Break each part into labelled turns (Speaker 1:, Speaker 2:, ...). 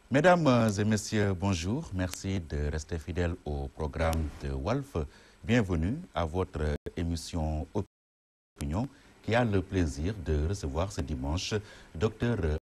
Speaker 1: Mesdames et messieurs, bonjour. Merci de rester fidèles au programme de Walf. Bienvenue à votre émission Opinion qui a le plaisir de recevoir ce dimanche Dr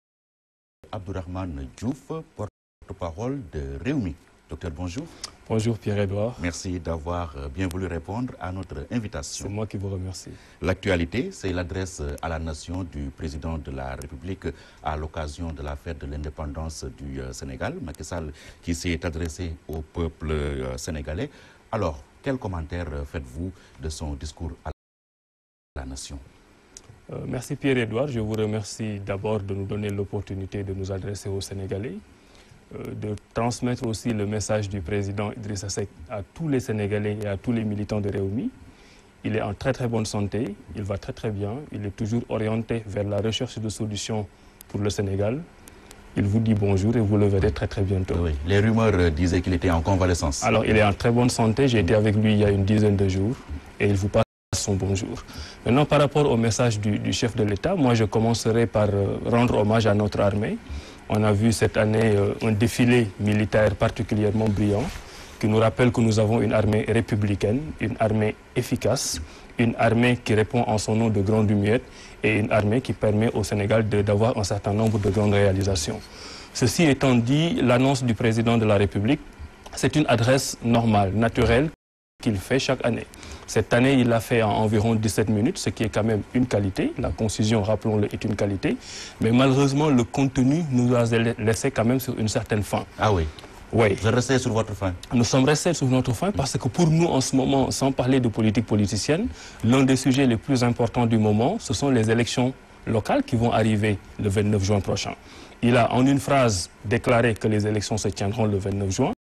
Speaker 1: Abdourahmane Diouf, porte-parole de Rewmi. Docteur, bonjour.
Speaker 2: Bonjour Pierre-Edouard.
Speaker 1: Merci d'avoir bien voulu répondre à notre invitation.
Speaker 2: C'est moi qui vous remercie.
Speaker 1: L'actualité, c'est l'adresse à la nation du président de la République à l'occasion de la fête de l'indépendance du Sénégal, Macky Sall, qui s'est adressé au peuple sénégalais. Alors, quel commentaire faites-vous de son discours à la nation?
Speaker 2: Merci Pierre-Edouard. Je vous remercie d'abord de nous donner l'opportunité de nous adresser aux Sénégalais, de transmettre aussi le message du président Idrissa Seck à tous les Sénégalais et à tous les militants de Rewmi. Il est en très bonne santé, il va très bien, il est toujours orienté vers la recherche de solutions pour le Sénégal. Il vous dit bonjour et vous le verrez très bientôt.
Speaker 1: Oui, les rumeurs disaient qu'il était en convalescence.
Speaker 2: Alors il est en très bonne santé, j'ai été avec lui il y a une dizaine de jours et il vous passe son bonjour. Maintenant, par rapport au message du chef de l'État, moi je commencerai par rendre hommage à notre armée. On a vu cette année un défilé militaire particulièrement brillant qui nous rappelle que nous avons une armée républicaine, une armée efficace, une armée qui répond en son nom de grandes lumiettes et une armée qui permet au Sénégal d'avoir un certain nombre de grandes réalisations. Ceci étant dit, l'annonce du président de la République, c'est une adresse normale, naturelle, qu'il fait chaque année. Cette année, il l'a fait en environ 17 minutes, ce qui est quand même une qualité. La concision, rappelons-le, est une qualité. Mais malheureusement, le contenu nous a laissé quand même sur une certaine faim.
Speaker 1: Ah oui?
Speaker 2: Oui.
Speaker 1: Vous êtes resté sur votre faim?
Speaker 2: Nous sommes restés sur notre faim parce que pour nous, en ce moment, sans parler de politique politicienne, l'un des sujets les plus importants du moment, ce sont les élections locales qui vont arriver le 29 juin prochain. Il a en une phrase déclaré que les élections se tiendront le 29 juin.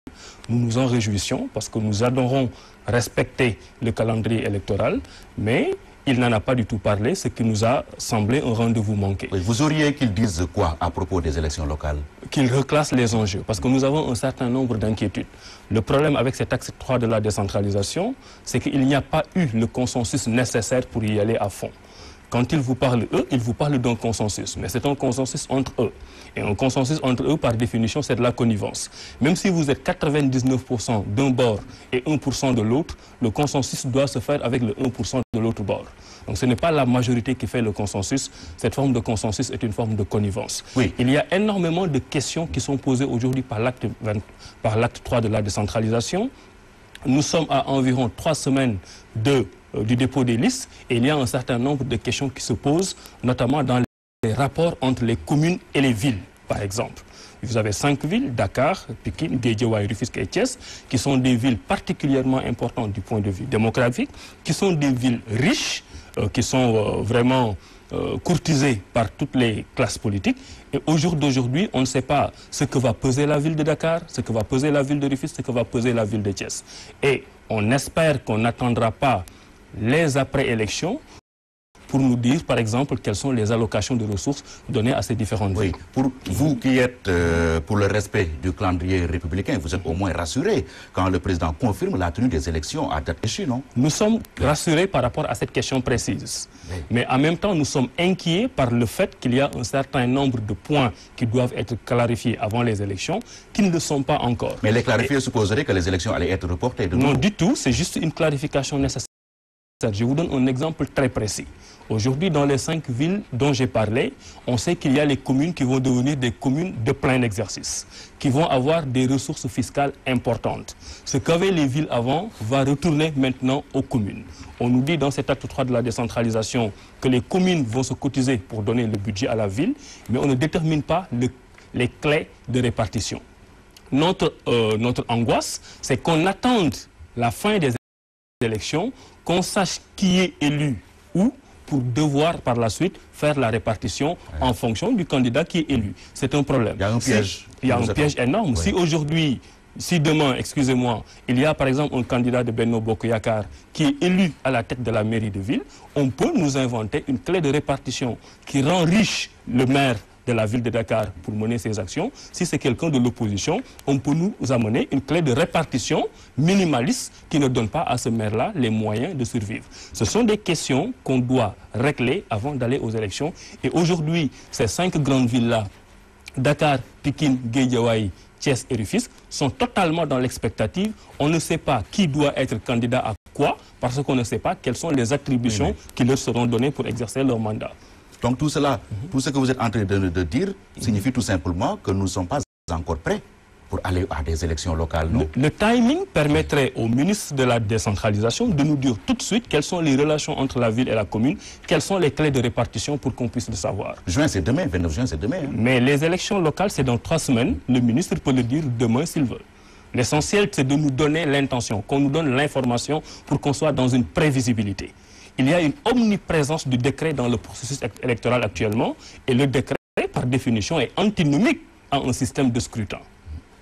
Speaker 2: Nous nous en réjouissons parce que nous adorons respecter le calendrier électoral, mais il n'en a pas du tout parlé, ce qui nous a semblé un rendez-vous manqué.
Speaker 1: Oui, vous auriez qu'il dise quoi à propos des élections locales?
Speaker 2: Qu'il reclasse les enjeux, parce que nous avons un certain nombre d'inquiétudes. Le problème avec cet axe 3 de la décentralisation, c'est qu'il n'y a pas eu le consensus nécessaire pour y aller à fond. Quand ils vous parlent, eux, ils vous parlent d'un consensus, mais c'est un consensus entre eux. Et un consensus entre eux, par définition, c'est de la connivence. Même si vous êtes 99% d'un bord et 1% de l'autre, le consensus doit se faire avec le 1% de l'autre bord. Donc ce n'est pas la majorité qui fait le consensus. Cette forme de consensus est une forme de connivence. Oui. Il y a énormément de questions qui sont posées aujourd'hui par l'acte 3 de la décentralisation. Nous sommes à environ 3 semaines du dépôt des listes et il y a un certain nombre de questions qui se posent, notamment dans les rapports entre les communes et les villes, par exemple. Vous avez 5 villes, Dakar, Pikine, Guédiawaye, Rufisque et Thiès, qui sont des villes particulièrement importantes du point de vue démographique, qui sont des villes riches, qui sont vraiment courtisées par toutes les classes politiques. Et au jour d'aujourd'hui, on ne sait pas ce que va peser la ville de Dakar, ce que va peser la ville de Rufisque, ce que va peser la ville de Thiès. Et on espère qu'on n'attendra pas les après-élections pour nous dire, par exemple, quelles sont les allocations de ressources données à ces différentes villes.
Speaker 1: Pour vous qui êtes pour le respect du calendrier républicain, vous êtes au moins rassuré quand le président confirme la tenue des élections à date échue, non?
Speaker 2: Nous sommes rassurés par rapport à cette question précise. Mais en même temps, nous sommes inquiets par le fait qu'il y a un certain nombre de points qui doivent être clarifiés avant les élections, qui ne le sont pas encore.
Speaker 1: Mais les clarifier supposerait que les élections allaient être reportées de
Speaker 2: nouveau. Non, du tout, c'est juste une clarification nécessaire. Je vous donne un exemple très précis. Aujourd'hui, dans les 5 villes dont j'ai parlé, on sait qu'il y a les communes qui vont devenir des communes de plein exercice, qui vont avoir des ressources fiscales importantes. Ce qu'avaient les villes avant va retourner maintenant aux communes. On nous dit dans cet acte 3 de la décentralisation que les communes vont se cotiser pour donner le budget à la ville, mais on ne détermine pas les clés de répartition. Notre angoisse, c'est qu'on attende la fin des élections, qu'on sache qui est élu où, pour devoir par la suite faire la répartition en fonction du candidat qui est élu. C'est un problème.
Speaker 1: Il y a un piège.
Speaker 2: Il y a un piège énorme. Si aujourd'hui, si demain, excusez-moi, il y a par exemple un candidat de Benno Bokk Yakaar qui est élu à la tête de la mairie de ville, on peut nous inventer une clé de répartition qui rend riche le maire de la ville de Dakar pour mener ses actions. Si c'est quelqu'un de l'opposition, on peut nous amener une clé de répartition minimaliste qui ne donne pas à ce maire-là les moyens de survivre. Ce sont des questions qu'on doit régler avant d'aller aux élections. Et aujourd'hui, ces 5 grandes villes-là, Dakar, Pikine, Guédiawaye, Thiès et Rufisque, sont totalement dans l'expectative. On ne sait pas qui doit être candidat à quoi, parce qu'on ne sait pas quelles sont les attributions qui leur seront données pour exercer leur mandat.
Speaker 1: Donc tout cela, tout ce que vous êtes en train de dire, signifie tout simplement que nous ne sommes pas encore prêts pour aller à des élections locales, non?
Speaker 2: Le timing permettrait au ministre de la décentralisation de nous dire tout de suite quelles sont les relations entre la ville et la commune, quelles sont les clés de répartition pour qu'on puisse le savoir.
Speaker 1: Juin, c'est demain, 29 juin, c'est demain. Hein.
Speaker 2: Mais les élections locales, c'est dans 3 semaines. Le ministre peut le dire demain s'il veut. L'essentiel, c'est de nous donner l'intention, qu'on nous donne l'information pour qu'on soit dans une prévisibilité. Il y a une omniprésence du décret dans le processus électoral actuellement, et le décret, par définition, est antinomique à un système de scrutin.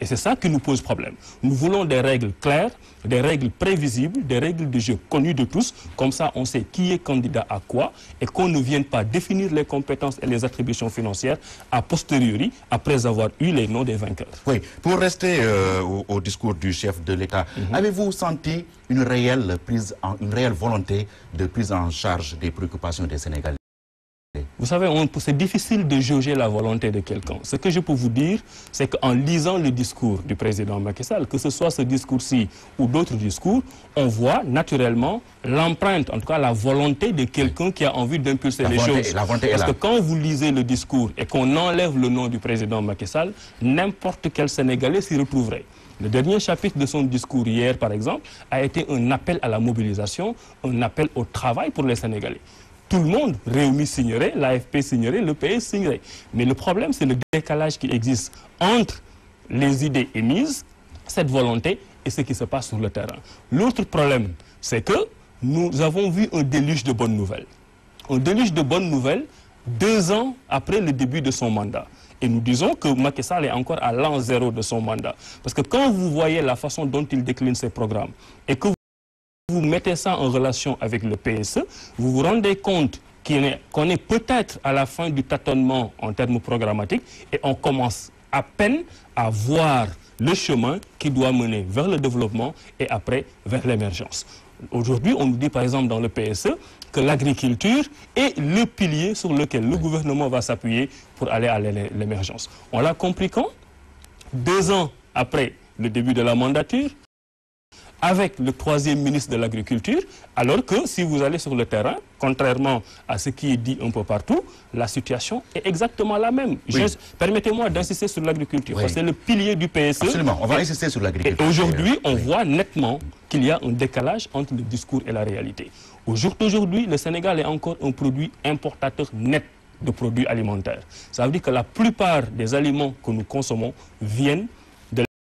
Speaker 2: Et c'est ça qui nous pose problème. Nous voulons des règles claires, des règles prévisibles, des règles de jeu connues de tous. Comme ça, on sait qui est candidat à quoi et qu'on ne vienne pas définir les compétences et les attributions financières a posteriori, après avoir eu les noms des vainqueurs.
Speaker 1: Oui, pour rester au discours du chef de l'État, avez-vous senti une réelle volonté de prise en charge des préoccupations des Sénégalais?
Speaker 2: Vous savez, c'est difficile de jauger la volonté de quelqu'un. Ce que je peux vous dire, c'est qu'en lisant le discours du président Macky Sall, que ce soit ce discours-ci ou d'autres discours, on voit naturellement l'empreinte, en tout cas la volonté de quelqu'un qui a envie d'impulser les choses. Parce que quand vous lisez le discours et qu'on enlève le nom du président Macky Sall, n'importe quel Sénégalais s'y retrouverait. Le dernier chapitre de son discours hier, par exemple, a été un appel à la mobilisation, un appel au travail pour les Sénégalais. Tout le monde, Réumi signerait, l'AFP signerait, le PS signerait. Mais le problème, c'est le décalage qui existe entre les idées émises, cette volonté et ce qui se passe sur le terrain. L'autre problème, c'est que nous avons vu un déluge de bonnes nouvelles. Un déluge de bonnes nouvelles 2 ans après le début de son mandat. Et nous disons que Macky Sall est encore à l'an 0 de son mandat. Parce que quand vous voyez la façon dont il décline ses programmes et que vous mettez ça en relation avec le PSE, vous vous rendez compte qu'on est peut-être à la fin du tâtonnement en termes programmatiques et on commence à peine à voir le chemin qui doit mener vers le développement et après vers l'émergence. Aujourd'hui, on nous dit par exemple dans le PSE que l'agriculture est le pilier sur lequel le gouvernement va s'appuyer pour aller à l'émergence. On l'a compris quand? 2 ans après le début de la mandature, avec le 3e ministre de l'Agriculture, alors que si vous allez sur le terrain, contrairement à ce qui est dit un peu partout, la situation est exactement la même. Oui. Permettez-moi d'insister sur l'agriculture, parce que c'est le pilier du PSE.
Speaker 1: Absolument, on va insister sur l'agriculture.
Speaker 2: Et aujourd'hui, on voit nettement qu'il y a un décalage entre le discours et la réalité. Au jour d'aujourd'hui, le Sénégal est encore un produit importateur net de produits alimentaires. Ça veut dire que la plupart des aliments que nous consommons viennent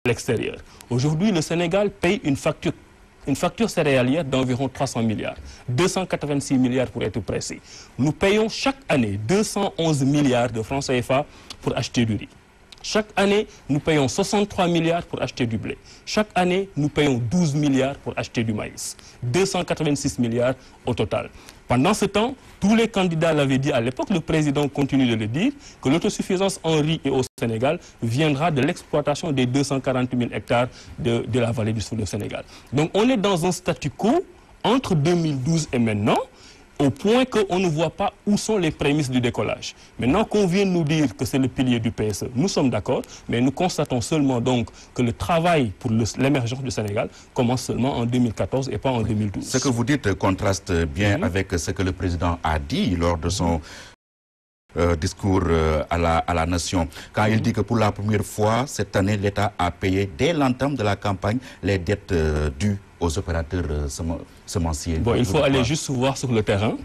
Speaker 2: l'extérieur. Aujourd'hui, le Sénégal paye une facture céréalière d'environ 300 milliards, 286 milliards pour être précis. Nous payons chaque année 211 milliards de francs CFA pour acheter du riz. Chaque année, nous payons 63 milliards pour acheter du blé. Chaque année, nous payons 12 milliards pour acheter du maïs. 286 milliards au total. Pendant ce temps, tous les candidats l'avaient dit à l'époque, le président continue de le dire, que l'autosuffisance en riz et au Sénégal viendra de l'exploitation des 240 000 hectares de la vallée du Sénégal. Donc on est dans un statu quo entre 2012 et maintenant, au point qu'on ne voit pas où sont les prémices du décollage. Maintenant qu'on vient nous dire que c'est le pilier du PSE, nous sommes d'accord, mais nous constatons seulement donc que le travail pour l'émergence du Sénégal commence seulement en 2014 et pas en 2012.
Speaker 1: Ce que vous dites contraste bien avec ce que le président a dit lors de son discours à la nation, quand il dit que pour la première fois, cette année, l'État a payé dès l'entame de la campagne les dettes dues aux opérateurs semenciers.
Speaker 2: Bon, il faut aller juste voir sur le terrain,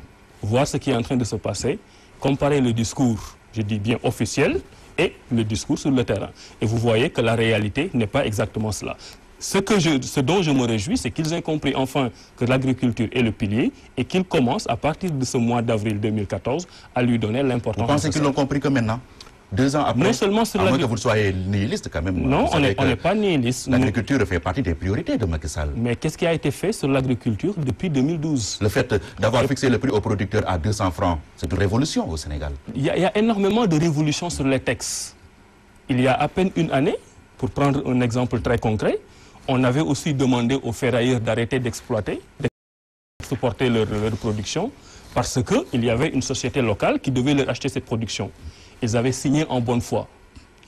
Speaker 2: voir ce qui est en train de se passer, comparer le discours, je dis bien officiel, et le discours sur le terrain. Et vous voyez que la réalité n'est pas exactement cela. Ce dont je me réjouis, c'est qu'ils aient compris enfin que l'agriculture est le pilier et qu'ils commencent à partir de ce mois d'avril 2014 à lui donner l'importance.
Speaker 1: Vous pensez qu'ils l'ont compris que maintenant? 2 ans après,
Speaker 2: non seulement sur
Speaker 1: à moins que vous soyez nihiliste quand même.
Speaker 2: Non, on n'est pas nihiliste.
Speaker 1: L'agriculture fait partie des priorités de Macky Sall.
Speaker 2: Mais qu'est-ce qui a été fait sur l'agriculture depuis 2012?
Speaker 1: Le fait d'avoir fixé le prix aux producteurs à 200 francs, c'est une révolution au Sénégal.
Speaker 2: Il y a énormément de révolutions sur les textes. Il y a à peine une année, pour prendre un exemple très concret, on avait aussi demandé aux ferrailleurs d'arrêter d'exploiter, d'exporter leur production, parce qu'il y avait une société locale qui devait leur acheter cette production. Ils avaient signé en bonne foi.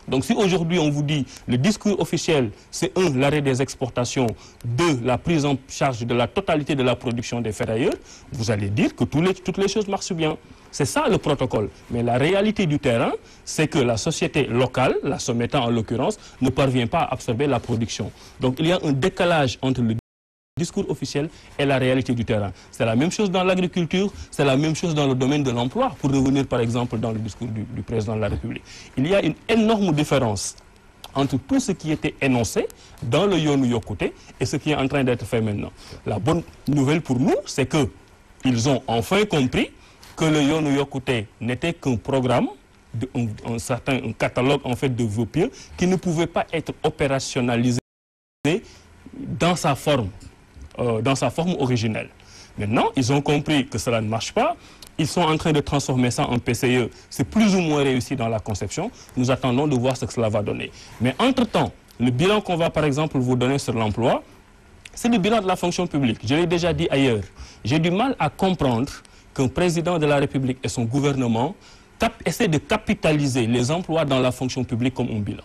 Speaker 2: Donc si aujourd'hui on vous dit le discours officiel, c'est 1, l'arrêt des exportations, 2, la prise en charge de la totalité de la production des ferrailleurs, vous allez dire que toutes les choses marchent bien. C'est ça le protocole. Mais la réalité du terrain, c'est que la société locale, la Sometan en l'occurrence, ne parvient pas à absorber la production. Donc il y a un décalage entre le discours officiel et la réalité du terrain. C'est la même chose dans l'agriculture, c'est la même chose dans le domaine de l'emploi, pour revenir par exemple dans le discours du président de la République. Il y a une énorme différence entre tout ce qui était énoncé dans le Yonou Yokouté et ce qui est en train d'être fait maintenant. La bonne nouvelle pour nous, c'est qu'ils ont enfin compris que le Yonou Yokouté n'était qu'un programme, un catalogue en fait de vœux pieux qui ne pouvait pas être opérationnalisé dans sa forme originelle. Maintenant, ils ont compris que cela ne marche pas. Ils sont en train de transformer ça en PCE. C'est plus ou moins réussi dans la conception. Nous attendons de voir ce que cela va donner. Mais entre-temps, le bilan qu'on va par exemple vous donner sur l'emploi, c'est le bilan de la fonction publique. Je l'ai déjà dit ailleurs. J'ai du mal à comprendre qu'un président de la République et son gouvernement essaient de capitaliser les emplois dans la fonction publique comme un bilan.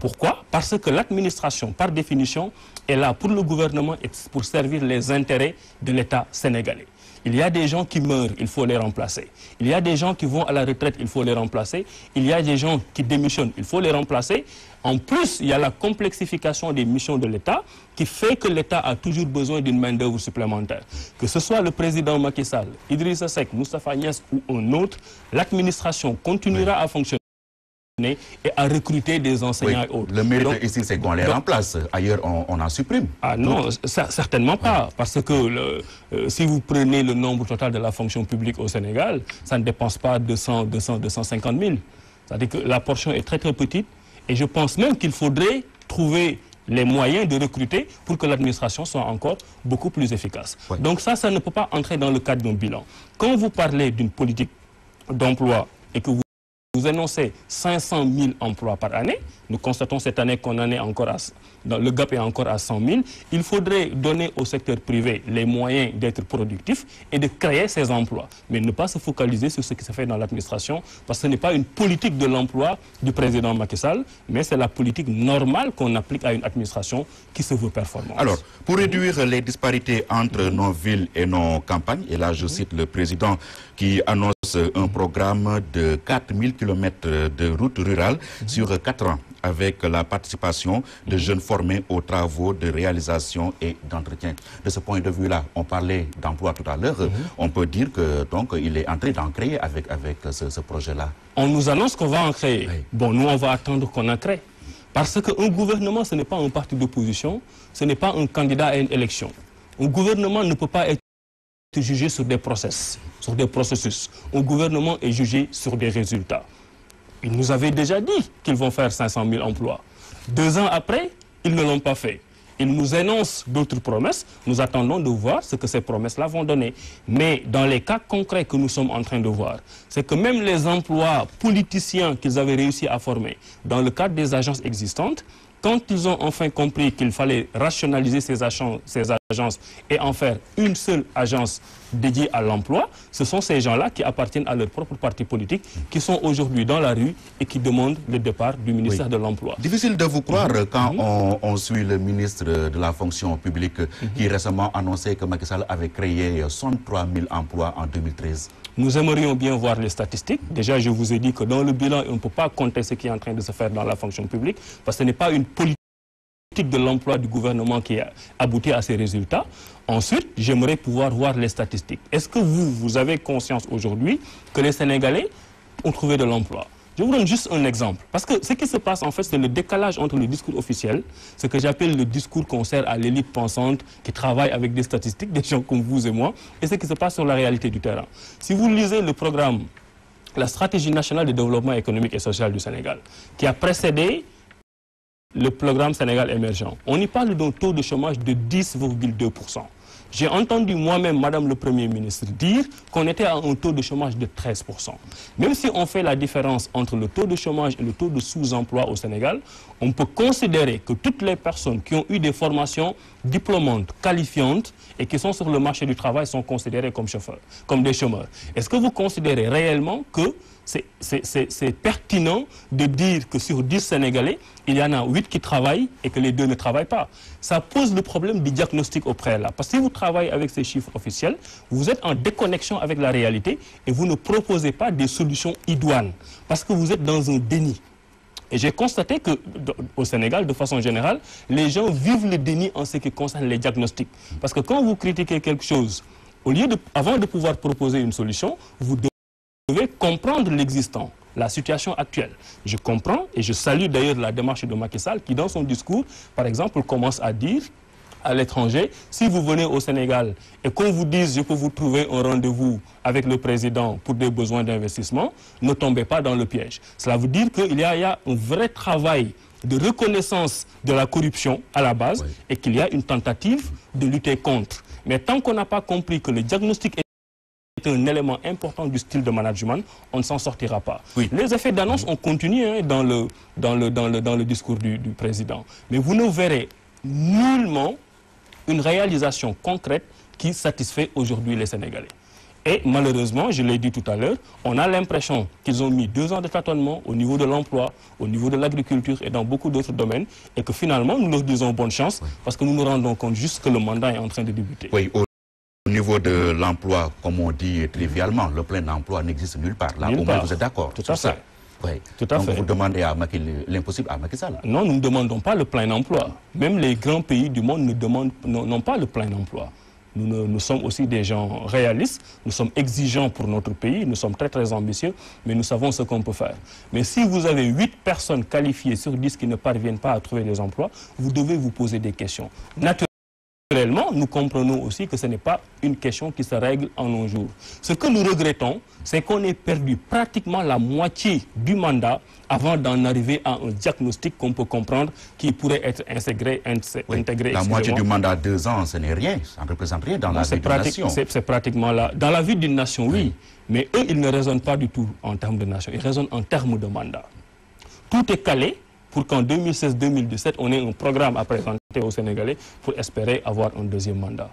Speaker 2: Pourquoi? Parce que l'administration, par définition, est là pour le gouvernement et pour servir les intérêts de l'État sénégalais. Il y a des gens qui meurent, il faut les remplacer. Il y a des gens qui vont à la retraite, il faut les remplacer. Il y a des gens qui démissionnent, il faut les remplacer. En plus, il y a la complexification des missions de l'État qui fait que l'État a toujours besoin d'une main-d'œuvre supplémentaire. Que ce soit le président Macky Sall, Idrissa Seck, Moustapha Niasse ou un autre, l'administration continuera à fonctionner et à recruter des enseignants et autres.
Speaker 1: Le mérite ici, c'est qu'on les remplace. Ailleurs, on en supprime.
Speaker 2: Ah non, certainement pas. Parce que si vous prenez le nombre total de la fonction publique au Sénégal, ça ne dépense pas de 250 000. C'est-à-dire que la portion est très très petite. Et je pense même qu'il faudrait trouver les moyens de recruter pour que l'administration soit encore beaucoup plus efficace. Ouais. Donc ça ne peut pas entrer dans le cadre d'un bilan. Quand vous parlez d'une politique d'emploi et que vous énoncez 500 000 emplois par année, nous constatons cette année qu'on en est encore le gap est encore à 100 000, il faudrait donner au secteur privé les moyens d'être productif et de créer ces emplois. Mais ne pas se focaliser sur ce qui se fait dans l'administration, parce que ce n'est pas une politique de l'emploi du président Macky Sall, mais c'est la politique normale qu'on applique à une administration qui se veut performante.
Speaker 1: Alors, pour réduire les disparités entre nos villes et nos campagnes, et là je cite le président qui annonce un programme de 4000 km de routes rurales sur 4 ans, avec la participation de jeunes formés aux travaux de réalisation et d'entretien. De ce point de vue-là, on parlait d'emploi tout à l'heure, on peut dire que donc il est en train d'en créer avec ce projet-là.
Speaker 2: On nous annonce qu'on va en créer. Oui. Bon, nous on va attendre qu'on en crée. Parce qu'un gouvernement, ce n'est pas un parti d'opposition, ce n'est pas un candidat à une élection. Un gouvernement ne peut pas être jugé sur des processus. Un gouvernement est jugé sur des résultats. Ils nous avaient déjà dit qu'ils vont faire 500 000 emplois. 2 ans après, ils ne l'ont pas fait. Ils nous énoncent d'autres promesses. Nous attendons de voir ce que ces promesses-là vont donner. Mais dans les cas concrets que nous sommes en train de voir, c'est que même les emplois politiciens qu'ils avaient réussi à former dans le cadre des agences existantes, quand ils ont enfin compris qu'il fallait rationaliser ces agences et en faire une seule agence dédiée à l'emploi, ce sont ces gens-là qui appartiennent à leur propre parti politique, qui sont aujourd'hui dans la rue et qui demandent le départ du ministère de l'Emploi.
Speaker 1: Difficile de vous croire quand on suit le ministre de la fonction publique qui récemment annonçait que Macky Sall avait créé 63 000 emplois en 2013.
Speaker 2: Nous aimerions bien voir les statistiques. Déjà, je vous ai dit que dans le bilan, on ne peut pas compter ce qui est en train de se faire dans la fonction publique, parce que ce n'est pas une politique de l'emploi du gouvernement qui a abouti à ces résultats. Ensuite, j'aimerais pouvoir voir les statistiques. Est-ce que vous avez conscience aujourd'hui que les Sénégalais ont trouvé de l'emploi? Je vous donne juste un exemple. Parce que ce qui se passe, en fait, c'est le décalage entre le discours officiel, ce que j'appelle le discours qu'on sert à l'élite pensante qui travaille avec des statistiques, des gens comme vous et moi, et ce qui se passe sur la réalité du terrain. Si vous lisez le programme, la stratégie nationale de développement économique et social du Sénégal, qui a précédé le programme Sénégal émergent, on y parle d'un taux de chômage de 10,2%. J'ai entendu moi-même, Madame le Premier ministre, dire qu'on était à un taux de chômage de 13%. Même si on fait la différence entre le taux de chômage et le taux de sous-emploi au Sénégal, on peut considérer que toutes les personnes qui ont eu des formations diplômantes, qualifiantes et qui sont sur le marché du travail sont considérées comme des chômeurs. Est-ce que vous considérez réellement que c'est pertinent de dire que sur 10 Sénégalais, il y en a 8 qui travaillent et que les 2 ne travaillent pas? Ça pose le problème du diagnostic au préalable. Parce que si vous travaillez avec ces chiffres officiels, vous êtes en déconnexion avec la réalité et vous ne proposez pas des solutions idoines. Parce que vous êtes dans un déni. Et j'ai constaté qu'au Sénégal, de façon générale, les gens vivent le déni en ce qui concerne les diagnostics. Parce que quand vous critiquez quelque chose, avant de pouvoir proposer une solution, vous devez comprendre l'existant, la situation actuelle. Je comprends et je salue d'ailleurs la démarche de Macky Sall qui, dans son discours, par exemple, commence à dire à l'étranger, si vous venez au Sénégal et qu'on vous dise je peux vous trouver un rendez-vous avec le président pour des besoins d'investissement, ne tombez pas dans le piège. Cela veut dire qu'il y a un vrai travail de reconnaissance de la corruption à la base, oui, et qu'il y a une tentative de lutter contre. Mais tant qu'on n'a pas compris que le diagnostic est un élément important du style de management, on ne s'en sortira pas. Oui. Les effets d'annonce ont continué dans le discours du président. Mais vous ne verrez nullement une réalisation concrète qui satisfait aujourd'hui les Sénégalais. Et malheureusement, je l'ai dit tout à l'heure, on a l'impression qu'ils ont mis 2 ans de tâtonnement au niveau de l'emploi, au niveau de l'agriculture et dans beaucoup d'autres domaines, et que finalement, nous leur disons bonne chance, parce que nous nous rendons compte juste que le mandat est en train de débuter. Oui,
Speaker 1: au niveau de l'emploi, comme on dit trivialement, le plein emploi n'existe nulle part. Là, au moins, vous êtes d'accord.
Speaker 2: Tout à fait.
Speaker 1: Oui.
Speaker 2: Tout à fait.
Speaker 1: Vous demandez l'impossible à Macky Sall.
Speaker 2: Non, nous ne demandons pas le plein emploi. Même les grands pays du monde n'ont pas le plein emploi. Nous sommes aussi des gens réalistes, nous sommes exigeants pour notre pays, nous sommes très très ambitieux, mais nous savons ce qu'on peut faire. Mais si vous avez 8 personnes qualifiées sur 10 qui ne parviennent pas à trouver des emplois, vous devez vous poser des questions. Naturellement, nous comprenons aussi que ce n'est pas une question qui se règle en un jour. Ce que nous regrettons, c'est qu'on ait perdu pratiquement la moitié du mandat avant d'en arriver à un diagnostic qu'on peut comprendre qui pourrait être intégré.
Speaker 1: La moitié du mandat, 2 ans, ce n'est rien, ça ne représente rien dans la vie d'une nation.
Speaker 2: C'est pratiquement là. Dans la vie d'une nation, oui, mais eux, ils ne raisonnent pas du tout en termes de nation, ils raisonnent en termes de mandat. Tout est calé pour qu'en 2016-2017, on ait un programme à présenter aux Sénégalais pour espérer avoir un 2e mandat.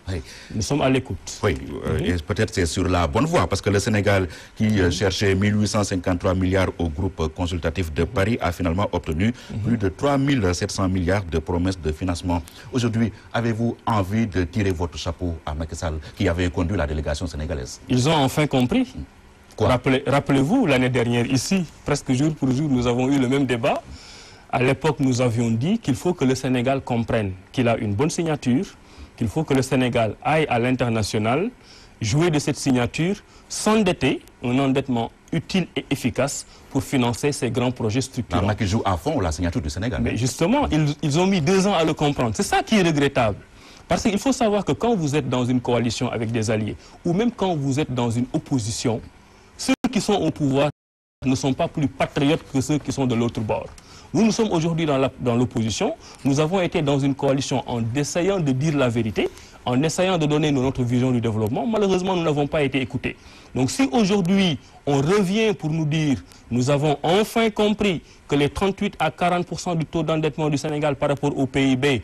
Speaker 2: Oui. Nous sommes à l'écoute.
Speaker 1: Oui, et peut-être c'est sur la bonne voie, parce que le Sénégal, qui cherchait 1853 milliards au groupe consultatif de Paris, a finalement obtenu plus de 3700 milliards de promesses de financement. Aujourd'hui, avez-vous envie de tirer votre chapeau à Macky Sall, qui avait conduit la délégation sénégalaise?
Speaker 2: Ils ont enfin compris. Rappelez-vous, l'année dernière, ici, presque jour pour jour, nous avons eu le même débat. À l'époque, nous avions dit qu'il faut que le Sénégal comprenne qu'il a une bonne signature, qu'il faut que le Sénégal aille à l'international, jouer de cette signature, s'endetter, un endettement utile et efficace pour financer ces grands projets structurants.
Speaker 1: Qui joue à fond la signature du Sénégal.
Speaker 2: Mais justement, ils ont mis 2 ans à le comprendre. C'est ça qui est regrettable. Parce qu'il faut savoir que quand vous êtes dans une coalition avec des alliés, ou même quand vous êtes dans une opposition, ceux qui sont au pouvoir ne sont pas plus patriotes que ceux qui sont de l'autre bord. Nous sommes aujourd'hui dans l'opposition. Nous avons été dans une coalition en essayant de dire la vérité, en essayant de donner notre vision du développement. Malheureusement, nous n'avons pas été écoutés. Donc si aujourd'hui, on revient pour nous dire, nous avons enfin compris que les 38 à 40% du taux d'endettement du Sénégal par rapport au PIB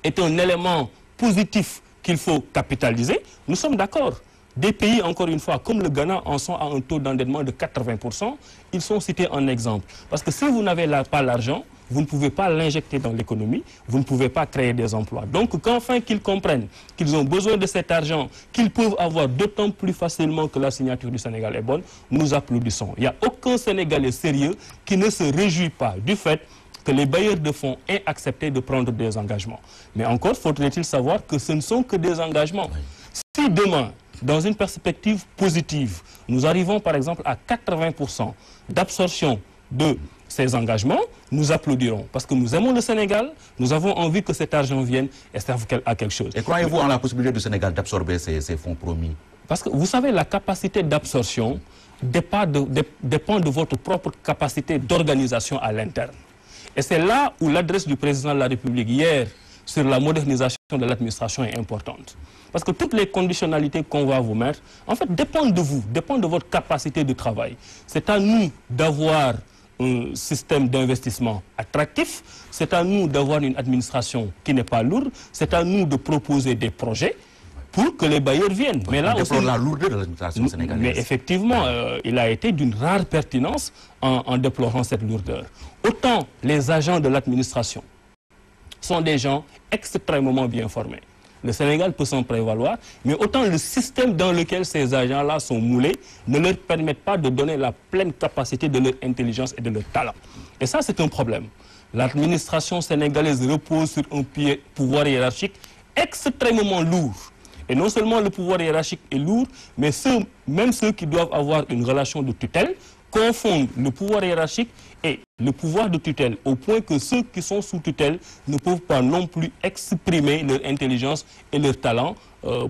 Speaker 2: est un élément positif qu'il faut capitaliser, nous sommes d'accord. Des pays, encore une fois, comme le Ghana, en sont à un taux d'endettement de 80%. Ils sont cités en exemple. Parce que si vous n'avez pas l'argent, vous ne pouvez pas l'injecter dans l'économie, vous ne pouvez pas créer des emplois. Donc, qu'enfin qu'ils comprennent qu'ils ont besoin de cet argent, qu'ils peuvent avoir d'autant plus facilement que la signature du Sénégal est bonne, nous applaudissons. Il n'y a aucun Sénégalais sérieux qui ne se réjouit pas du fait que les bailleurs de fonds aient accepté de prendre des engagements. Mais encore, faudrait-il savoir que ce ne sont que des engagements. Si demain, dans une perspective positive, nous arrivons par exemple à 80% d'absorption de ces engagements, nous applaudirons. Parce que nous aimons le Sénégal, nous avons envie que cet argent vienne et serve à quelque chose.
Speaker 1: Et croyez-vous en la possibilité du Sénégal d'absorber ces fonds promis?
Speaker 2: Parce que vous savez, la capacité d'absorption dépend de votre propre capacité d'organisation à l'interne. Et c'est là où l'adresse du président de la République hier sur la modernisation de l'administration est importante. Parce que toutes les conditionnalités qu'on va vous mettre, en fait, dépendent de vous, dépendent de votre capacité de travail. C'est à nous d'avoir un système d'investissement attractif, c'est à nous d'avoir une administration qui n'est pas lourde, c'est à nous de proposer des projets pour que les bailleurs viennent. Mais là aussi,
Speaker 1: la lourdeur de l'administration sénégalaise.
Speaker 2: Mais effectivement, il a été d'une rare pertinence en déplorant cette lourdeur. Autant les agents de l'administration sont des gens extrêmement bien formés. Le Sénégal peut s'en prévaloir, mais autant le système dans lequel ces agents-là sont moulés ne leur permettent pas de donner la pleine capacité de leur intelligence et de leur talent. Et ça, c'est un problème. L'administration sénégalaise repose sur un pouvoir hiérarchique extrêmement lourd. Et non seulement le pouvoir hiérarchique est lourd, mais même ceux qui doivent avoir une relation de tutelle confondent le pouvoir hiérarchique et le pouvoir de tutelle, au point que ceux qui sont sous tutelle ne peuvent pas non plus exprimer leur intelligence et leur talent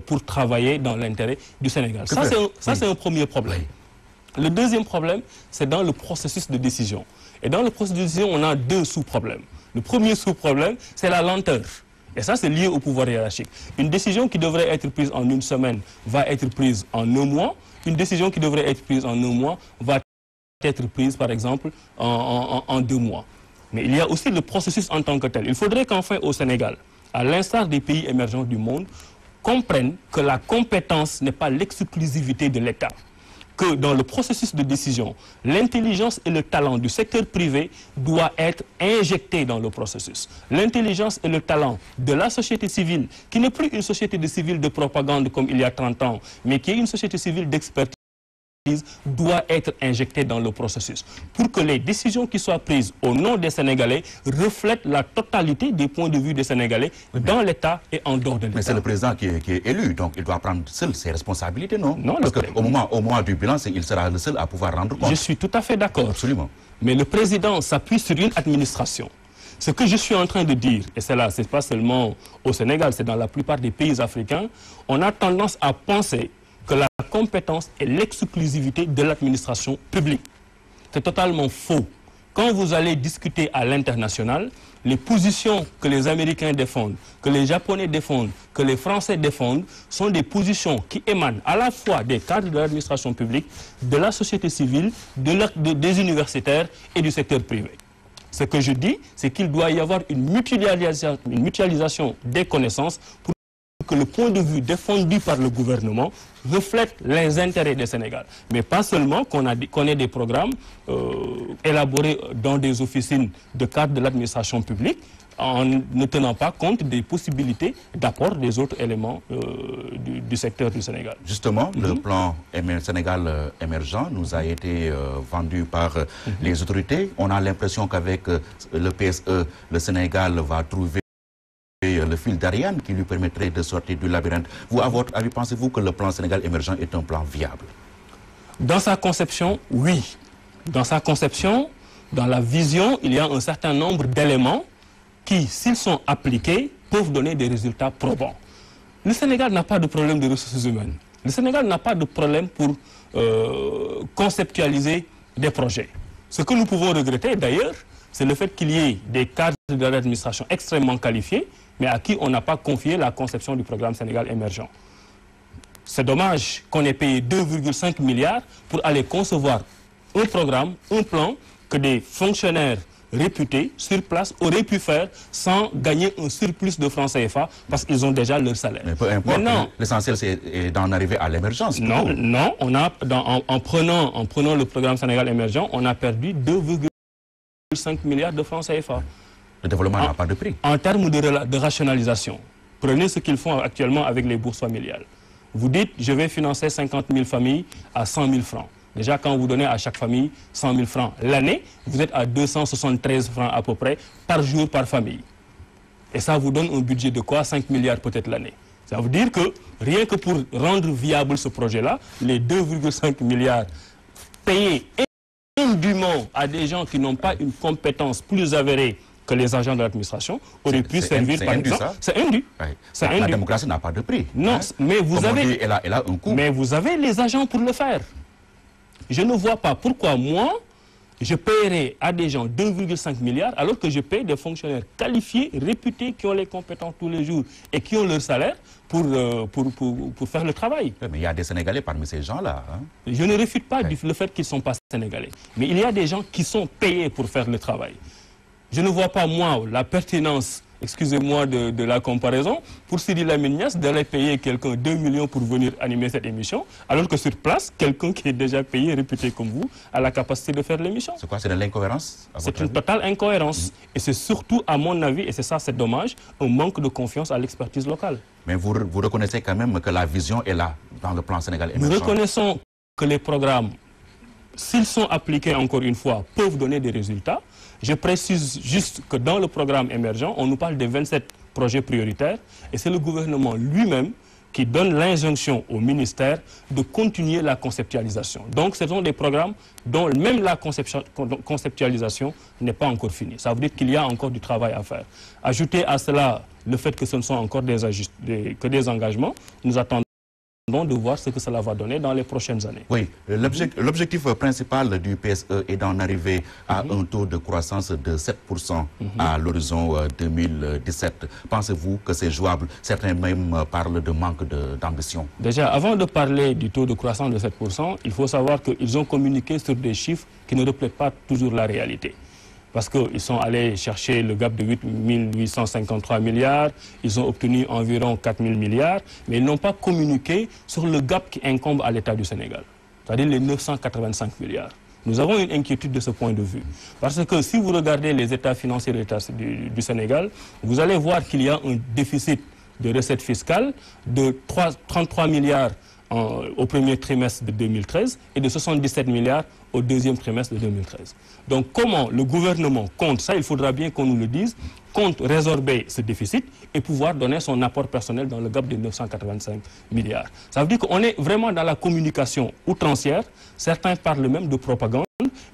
Speaker 2: pour travailler dans l'intérêt du Sénégal. Ça, c'est un premier problème. Le deuxième problème, c'est dans le processus de décision. Et dans le processus de décision, on a deux sous-problèmes. Le premier sous-problème, c'est la lenteur. Et ça, c'est lié au pouvoir hiérarchique. Une décision qui devrait être prise en une semaine va être prise en un mois. Une décision qui devrait être prise en un mois va être prise, par exemple, en 2 mois. Mais il y a aussi le processus en tant que tel. Il faudrait qu'enfin au Sénégal, à l'instar des pays émergents du monde, comprennent que la compétence n'est pas l'exclusivité de l'État. Que dans le processus de décision, l'intelligence et le talent du secteur privé doivent être injectés dans le processus. L'intelligence et le talent de la société civile, qui n'est plus une société civile de propagande comme il y a 30 ans, mais qui est une société civile d'expertise, doit être injecté dans le processus pour que les décisions qui soient prises au nom des Sénégalais reflètent la totalité des points de vue des Sénégalais dans l'État et en dehors de l'État.
Speaker 1: Mais c'est le président qui est élu, donc il doit prendre seul ses responsabilités, non?
Speaker 2: Non,
Speaker 1: parce qu'au moment du bilan, il sera le seul à pouvoir rendre compte.
Speaker 2: Je suis tout à fait d'accord.
Speaker 1: Absolument.
Speaker 2: Mais le président s'appuie sur une administration. Ce que je suis en train de dire, et c'est là, ce n'est pas seulement au Sénégal, c'est dans la plupart des pays africains, on a tendance à penser que la compétence est l'exclusivité de l'administration publique. C'est totalement faux. Quand vous allez discuter à l'international, les positions que les Américains défendent, que les Japonais défendent, que les Français défendent, sont des positions qui émanent à la fois des cadres de l'administration publique, de la société civile, des universitaires et du secteur privé. Ce que je dis, c'est qu'il doit y avoir une mutualisation des connaissances pour que le point de vue défendu par le gouvernement reflète les intérêts du Sénégal. Mais pas seulement qu'on ait des programmes élaborés dans des officines de cadre de l'administration publique en ne tenant pas compte des possibilités d'apport des autres éléments du secteur du Sénégal.
Speaker 1: Justement, le plan Sénégal émergent nous a été vendu par les autorités. On a l'impression qu'avec le PSE, le Sénégal va trouver le fil d'Ariane qui lui permettrait de sortir du labyrinthe. Vous, à votre avis, pensez-vous que le plan Sénégal émergent est un plan viable?
Speaker 2: Dans sa conception, oui. Dans sa conception, dans la vision, il y a un certain nombre d'éléments qui, s'ils sont appliqués, peuvent donner des résultats probants. Le Sénégal n'a pas de problème de ressources humaines. Le Sénégal n'a pas de problème pour conceptualiser des projets. Ce que nous pouvons regretter, d'ailleurs, c'est le fait qu'il y ait des cadres de l'administration extrêmement qualifiés, mais à qui on n'a pas confié la conception du programme Sénégal émergent. C'est dommage qu'on ait payé 2,5 milliards pour aller concevoir un programme, un plan que des fonctionnaires réputés sur place auraient pu faire sans gagner un surplus de francs CFA parce qu'ils ont déjà leur salaire.
Speaker 1: Mais peu importe, l'essentiel c'est d'en arriver à l'émergence.
Speaker 2: Non, en prenant le programme Sénégal émergent, on a perdu 2,5 milliards de francs CFA.
Speaker 1: Le développement n'a pas de prix.
Speaker 2: En termes de rationalisation, prenez ce qu'ils font actuellement avec les bourses familiales. Vous dites, je vais financer 50 000 familles à 100 000 francs. Déjà, quand vous donnez à chaque famille 100 000 francs l'année, vous êtes à 273 francs à peu près par jour par famille. Et ça vous donne un budget de quoi? 5 milliards peut-être l'année. Ça veut dire que rien que pour rendre viable ce projet-là, les 2,5 milliards payés indûment à des gens qui n'ont pas une compétence plus avérée que les agents de l'administration auraient pu servir par exemple. C'est indu.
Speaker 1: La démocratie n'a pas de prix.
Speaker 2: Non, mais vous avez,
Speaker 1: elle a un coût.
Speaker 2: Mais vous avez les agents pour le faire. Je ne vois pas pourquoi moi, je paierai à des gens 2,5 milliards alors que je paye des fonctionnaires qualifiés, réputés, qui ont les compétences tous les jours et qui ont leur salaire pour faire le travail.
Speaker 1: Mais il y a des Sénégalais parmi ces gens-là. Hein?
Speaker 2: Je ne refute pas le fait qu'ils ne sont pas Sénégalais. Mais il y a des gens qui sont payés pour faire le travail. Je ne vois pas, moi, la pertinence, excusez-moi de la comparaison, pour Sidi Lamine Niasse d'aller payer quelqu'un 2 millions pour venir animer cette émission, alors que sur place, quelqu'un qui est déjà payé, réputé comme vous, a la capacité de faire l'émission.
Speaker 1: C'est quoi? C'est de l'incohérence?
Speaker 2: C'est une totale incohérence. Et c'est surtout, à mon avis, et c'est ça, c'est dommage, un manque de confiance à l'expertise locale.
Speaker 1: Mais vous reconnaissez quand même que la vision est là, dans le plan Sénégal émergent.
Speaker 2: Nous reconnaissons que les programmes, s'ils sont appliqués encore une fois, peuvent donner des résultats. Je précise juste que dans le programme émergent, on nous parle de 27 projets prioritaires et c'est le gouvernement lui-même qui donne l'injonction au ministère de continuer la conceptualisation. Donc ce sont des programmes dont même la conceptualisation n'est pas encore finie. Ça veut dire qu'il y a encore du travail à faire. Ajoutez à cela le fait que ce ne sont encore que des engagements, nous attendons de voir ce que cela va donner dans les prochaines années.
Speaker 1: Oui, l'objectif principal du PSE est d'en arriver à un taux de croissance de 7% à l'horizon 2017. Pensez-vous que c'est jouable? Certains même parlent de manque d'ambition.
Speaker 2: Déjà, avant de parler du taux de croissance de 7%, il faut savoir qu'ils ont communiqué sur des chiffres qui ne reflètent pas toujours la réalité. Parce qu'ils sont allés chercher le gap de 8 853 milliards, ils ont obtenu environ 4 000 milliards, mais ils n'ont pas communiqué sur le gap qui incombe à l'État du Sénégal, c'est-à-dire les 985 milliards. Nous avons une inquiétude de ce point de vue. Parce que si vous regardez les états financiers du Sénégal, vous allez voir qu'il y a un déficit de recettes fiscales de 33 milliards au premier trimestre de 2013 et de 77 milliards au deuxième trimestre de 2013. Donc comment le gouvernement compte, ça il faudra bien qu'on nous le dise, compte résorber ce déficit et pouvoir donner son apport personnel dans le gap de 985 milliards. Ça veut dire qu'on est vraiment dans la communication outrancière, certains parlent même de propagande,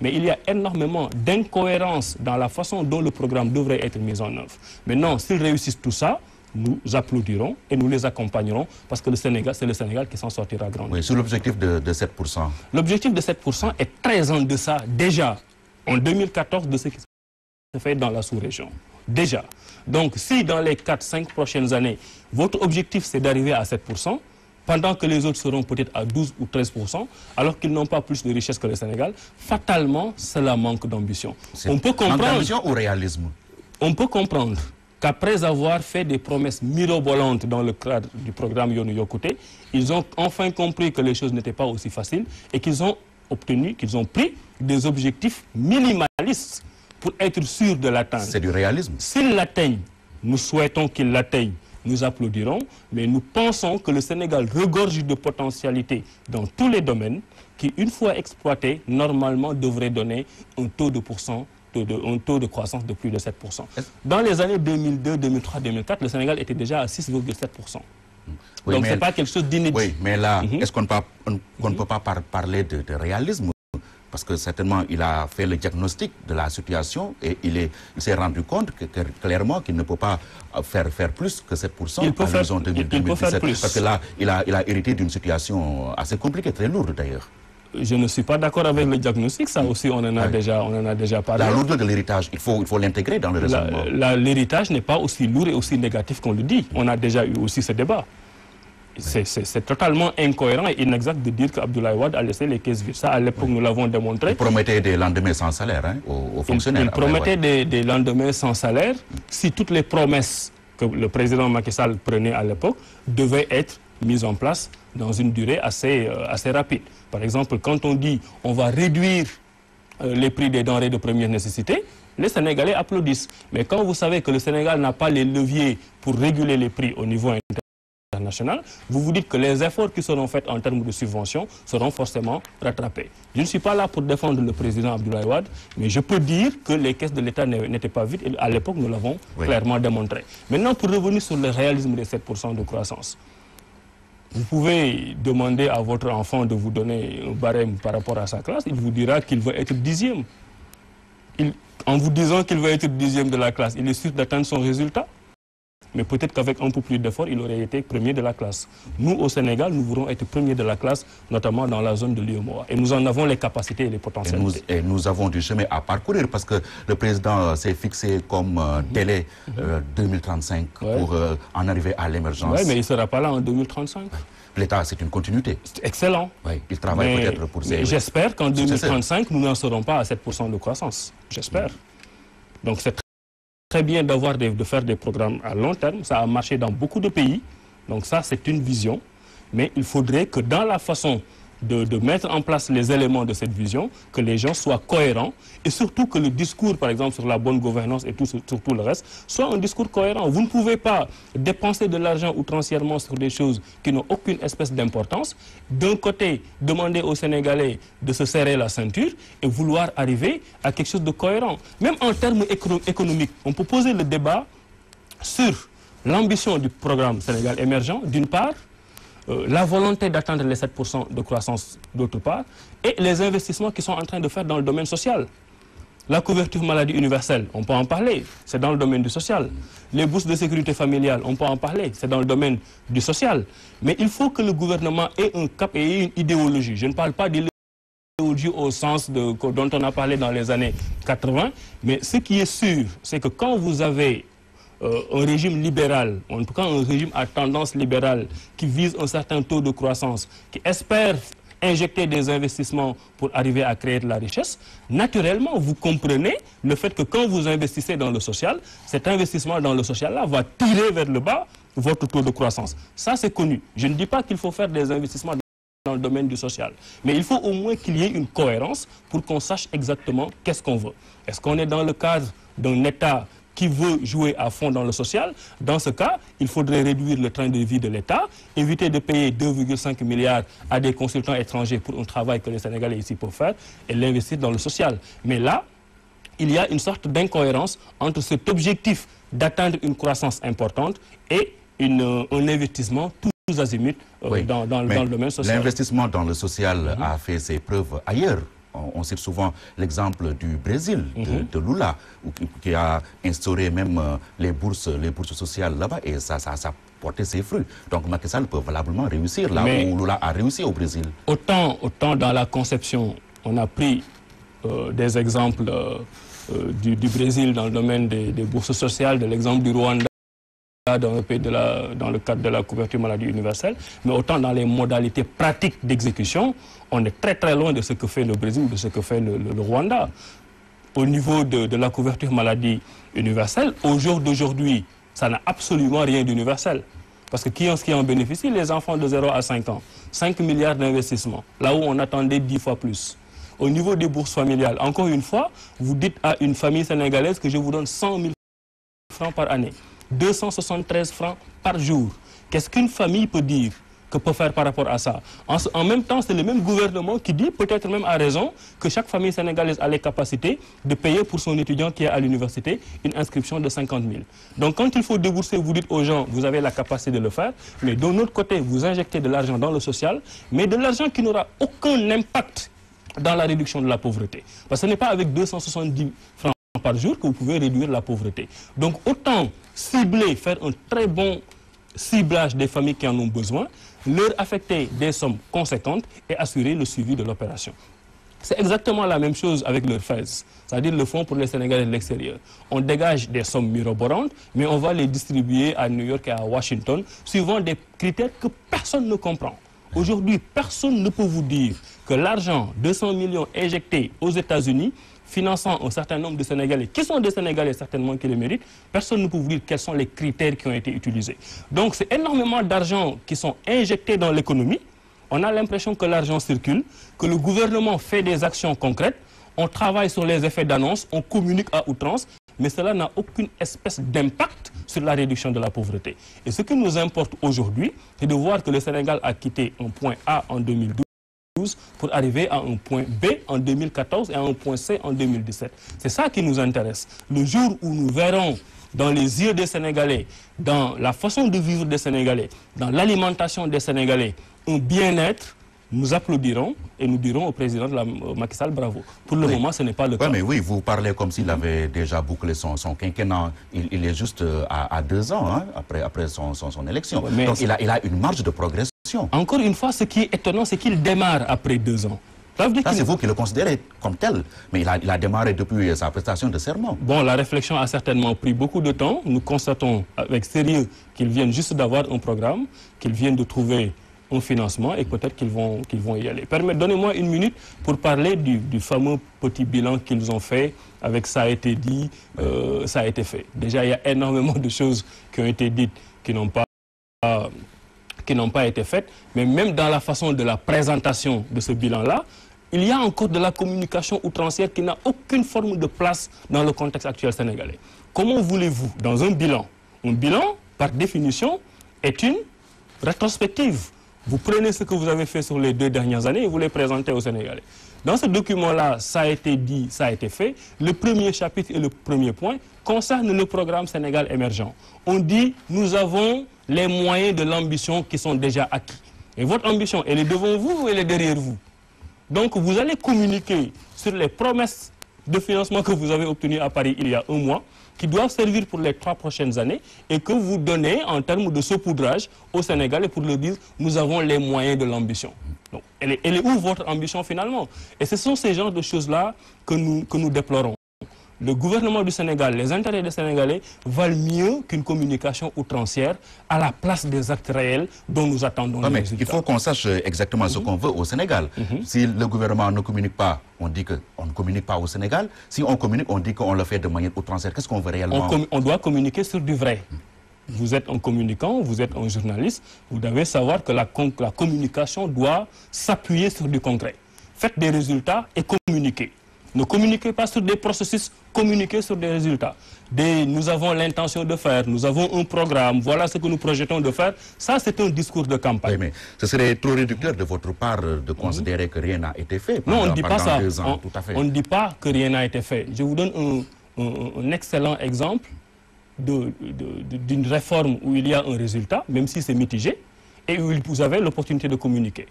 Speaker 2: mais il y a énormément d'incohérences dans la façon dont le programme devrait être mis en œuvre. Maintenant, s'ils réussissent tout ça, nous applaudirons et nous les accompagnerons parce que c'est le Sénégal qui s'en sortira grandement.
Speaker 1: Oui, sur l'objectif de 7%.
Speaker 2: L'objectif de 7% est très en deçà, déjà, en 2014, de ce qui se fait dans la sous-région. Déjà. Donc, si dans les 4-5 prochaines années, votre objectif c'est d'arriver à 7%, pendant que les autres seront peut-être à 12 ou 13%, alors qu'ils n'ont pas plus de richesse que le Sénégal, fatalement, cela manque d'ambition. On peut comprendre...
Speaker 1: Manque d'ambition ou réalisme?
Speaker 2: On peut comprendre qu'après avoir fait des promesses mirobolantes dans le cadre du programme Yoonu Yokkute, ils ont enfin compris que les choses n'étaient pas aussi faciles et qu'ils ont pris des objectifs minimalistes pour être sûrs de l'atteindre.
Speaker 1: C'est du réalisme.
Speaker 2: S'ils l'atteignent, nous souhaitons qu'ils l'atteignent, nous applaudirons, mais nous pensons que le Sénégal regorge de potentialités dans tous les domaines qui, une fois exploités, normalement devraient donner un taux de croissance de plus de 7%. Dans les années 2002, 2003, 2004, le Sénégal était déjà à 6,7%. Oui, donc ce n'est pas quelque chose d'inédit.
Speaker 1: Oui, mais là, est-ce qu'on ne peut pas parler de réalisme? Parce que certainement, il a fait le diagnostic de la situation et il s'est rendu compte clairement qu'il ne peut pas faire plus que 7% à l'horizon 2017. Parce que là, il a hérité d'une situation assez compliquée, très lourde d'ailleurs.
Speaker 2: Je ne suis pas d'accord avec le diagnostic, ça aussi on en a déjà parlé.
Speaker 1: La lourdeur de l'héritage, il faut l'intégrer dans le raisonnement.
Speaker 2: L'héritage n'est pas aussi lourd et aussi négatif qu'on le dit. On a déjà eu aussi ce débat. C'est totalement incohérent et inexact de dire qu'Abdoulaye Wade a laissé les caisses vides. Ça, à l'époque, nous l'avons démontré.
Speaker 1: Il promettait des lendemains sans salaire aux fonctionnaires.
Speaker 2: Il promettait des lendemains sans salaire si toutes les promesses que le président Macky Sall prenait à l'époque devaient être mises en place dans une durée assez rapide. Par exemple, quand on dit on va réduire les prix des denrées de première nécessité, les Sénégalais applaudissent. Mais quand vous savez que le Sénégal n'a pas les leviers pour réguler les prix au niveau international, international, vous vous dites que les efforts qui seront faits en termes de subventions seront forcément rattrapés. Je ne suis pas là pour défendre le président Abdoulaye Wade, mais je peux dire que les caisses de l'État n'étaient pas vides, et à l'époque nous l'avons clairement démontré. Maintenant, pour revenir sur le réalisme des 7% de croissance, vous pouvez demander à votre enfant de vous donner un barème par rapport à sa classe, il vous dira qu'il va être 10e. En vous disant qu'il va être 10e de la classe, il est sûr d'atteindre son résultat. Mais peut-être qu'avec un peu plus d'efforts, il aurait été premier de la classe. Nous, au Sénégal, nous voulons être premiers de la classe, notamment dans la zone de l'UEMOA. Et nous en avons les capacités et les potentialités.
Speaker 1: Et nous avons du chemin à parcourir parce que le président s'est fixé comme délai 2035 pour en arriver à l'émergence.
Speaker 2: Oui, mais il ne sera pas là en 2035.
Speaker 1: L'État, c'est une continuité.
Speaker 2: Excellent.
Speaker 1: Oui, il travaille peut-être pour ça.
Speaker 2: J'espère qu'en 2035, nous n'en serons pas à 7% de croissance. J'espère. Donc c'est très bien de faire des programmes à long terme. Ça a marché dans beaucoup de pays. Donc ça, c'est une vision. Mais il faudrait que dans la façon de mettre en place les éléments de cette vision, que les gens soient cohérents et surtout que le discours, par exemple, sur la bonne gouvernance et sur tout le reste, soit un discours cohérent. Vous ne pouvez pas dépenser de l'argent outrancièrement sur des choses qui n'ont aucune espèce d'importance. D'un côté, demander aux Sénégalais de se serrer la ceinture et vouloir arriver à quelque chose de cohérent. Même en termes économiques, on peut poser le débat sur l'ambition du programme Sénégal émergent, d'une part, la volonté d'atteindre les 7% de croissance d'autre part, et les investissements qu'ils sont en train de faire dans le domaine social. La couverture maladie universelle, on peut en parler, c'est dans le domaine du social. Les bourses de sécurité familiale, on peut en parler, c'est dans le domaine du social. Mais il faut que le gouvernement ait un cap et une idéologie. Je ne parle pas d'idéologie au sens dont on a parlé dans les années 80, mais ce qui est sûr, c'est que quand vous avez un régime libéral, en tout cas un régime à tendance libérale qui vise un certain taux de croissance, qui espère injecter des investissements pour arriver à créer de la richesse, naturellement, vous comprenez le fait que quand vous investissez dans le social, cet investissement dans le social-là va tirer vers le bas votre taux de croissance. Ça, c'est connu. Je ne dis pas qu'il faut faire des investissements dans le domaine du social, mais il faut au moins qu'il y ait une cohérence pour qu'on sache exactement qu'est-ce qu'on veut. Est-ce qu'on est dans le cadre d'un État qui veut jouer à fond dans le social? Dans ce cas, il faudrait réduire le train de vie de l'État, éviter de payer 2,5 milliards à des consultants étrangers pour un travail que les Sénégalais ici peuvent faire et l'investir dans le social. Mais là, il y a une sorte d'incohérence entre cet objectif d'atteindre une croissance importante et un investissement tous azimuts dans le domaine social.
Speaker 1: L'investissement dans le social a fait ses preuves ailleurs. On cite souvent l'exemple du Brésil, de Lula, qui a instauré même les bourses sociales là-bas, et ça a porté ses fruits. Donc Macky Sall peut valablement réussir là où Lula a réussi au Brésil. Autant
Speaker 2: dans la conception, on a pris des exemples du Brésil dans le domaine des bourses sociales, de l'exemple du Rwanda, dans le cadre de la couverture maladie universelle, mais autant dans les modalités pratiques d'exécution, on est très très loin de ce que fait le Brésil, de ce que fait le Rwanda. Au niveau de la couverture maladie universelle, au jour d'aujourd'hui, ça n'a absolument rien d'universel. Parce que qui en bénéficie? Les enfants de 0 à 5 ans. 5 milliards d'investissements, là où on attendait 10 fois plus. Au niveau des bourses familiales, encore une fois, vous dites à une famille sénégalaise que je vous donne 100 000 francs par année. 273 francs par jour. Qu'est-ce qu'une famille peut dire, que peut faire par rapport à ça? En même temps, c'est le même gouvernement qui dit, peut-être même à raison, que chaque famille sénégalaise a les capacités de payer pour son étudiant qui est à l'université une inscription de 50 000. Donc quand il faut débourser, vous dites aux gens, vous avez la capacité de le faire, mais d'un autre côté, vous injectez de l'argent dans le social, mais de l'argent qui n'aura aucun impact dans la réduction de la pauvreté. Parce que ce n'est pas avec 270 francs par jour que vous pouvez réduire la pauvreté. Donc autant cibler, faire un très bon ciblage des familles qui en ont besoin, leur affecter des sommes conséquentes et assurer le suivi de l'opération. C'est exactement la même chose avec le FES, c'est-à-dire le Fonds pour les Sénégalais de l'extérieur. On dégage des sommes mirobolantes, mais on va les distribuer à New York et à Washington, suivant des critères que personne ne comprend. Aujourd'hui, personne ne peut vous dire que l'argent, 200 millions injectés aux États-Unis, finançant un certain nombre de Sénégalais, qui sont des Sénégalais certainement qui le méritent, personne ne peut vous dire quels sont les critères qui ont été utilisés. Donc c'est énormément d'argent qui sont injectés dans l'économie. On a l'impression que l'argent circule, que le gouvernement fait des actions concrètes, on travaille sur les effets d'annonce, on communique à outrance, mais cela n'a aucune espèce d'impact sur la réduction de la pauvreté. Et ce qui nous importe aujourd'hui, c'est de voir que le Sénégal a quitté un point A en 2012 pour arriver à un point B en 2014 et à un point C en 2017. C'est ça qui nous intéresse. Le jour où nous verrons dans les yeux des Sénégalais, dans la façon de vivre des Sénégalais, dans l'alimentation des Sénégalais, un bien-être, nous applaudirons et nous dirons au président de Macky Sall bravo. Pour le moment, ce n'est pas le cas.
Speaker 1: Mais oui, vous parlez comme s'il avait déjà bouclé son quinquennat. Il est juste à 2 ans hein, après son élection. Ouais, donc il a une marge de progression.
Speaker 2: Encore une fois, ce qui est étonnant, c'est qu'il démarre après 2 ans.
Speaker 1: Ça, c'est vous qui le considérez comme tel, mais il a démarré depuis sa prestation de serment.
Speaker 2: Bon, la réflexion a certainement pris beaucoup de temps. Nous constatons avec sérieux qu'ils viennent juste d'avoir un programme, qu'ils viennent de trouver un financement et peut-être qu'ils vont y aller. Donnez-moi une minute pour parler du fameux petit bilan qu'ils ont fait avec ça a été dit, ça a été fait. Déjà, il y a énormément de choses qui ont été dites qui n'ont pas été faites, mais même dans la façon de la présentation de ce bilan-là, il y a encore de la communication outrancière qui n'a aucune forme de place dans le contexte actuel sénégalais. Comment voulez-vous, dans un bilan, par définition, est une rétrospective. Vous prenez ce que vous avez fait sur les 2 dernières années et vous les présentez aux Sénégalais. Dans ce document-là, ça a été dit, ça a été fait. Le premier chapitre et le premier point concernent le programme Sénégal émergent. On dit, nous avons les moyens de l'ambition qui sont déjà acquis. Et votre ambition, elle est devant vous ou elle est derrière vous? Donc, vous allez communiquer sur les promesses de financement que vous avez obtenues à Paris il y a 1 mois, qui doivent servir pour les 3 prochaines années et que vous donnez en termes de saupoudrage au Sénégal pour leur dire nous avons les moyens de l'ambition. Donc, elle est où votre ambition finalement? Et ce sont ces genres de choses-là que nous déplorons. Le gouvernement du Sénégal, les intérêts des Sénégalais valent mieux qu'une communication outrancière à la place des actes réels dont nous attendons les résultats.
Speaker 1: Il faut qu'on sache exactement ce qu'on veut au Sénégal. Si le gouvernement ne communique pas, on dit qu'on ne communique pas au Sénégal. Si on communique, on dit qu'on le fait de manière outrancière. Qu'est-ce qu'on veut réellement?
Speaker 2: On doit communiquer sur du vrai. Vous êtes un communicant, vous êtes un journaliste, vous devez savoir que la communication doit s'appuyer sur du concret. Faites des résultats et communiquez. Ne communiquez pas sur des processus, communiquez sur des résultats. Nous avons l'intention de faire, nous avons un programme, voilà ce que nous projetons de faire. Ça, c'est un discours de campagne.
Speaker 1: Oui, mais ce serait trop réducteur de votre part de considérer que rien n'a été fait pendant,
Speaker 2: non, on ne dit pas ça.
Speaker 1: 2 ans. Tout à fait.
Speaker 2: On ne dit pas que rien n'a été fait. Je vous donne un excellent exemple d'une réforme où il y a un résultat, même si c'est mitigé, et où vous avez l'opportunité de communiquer.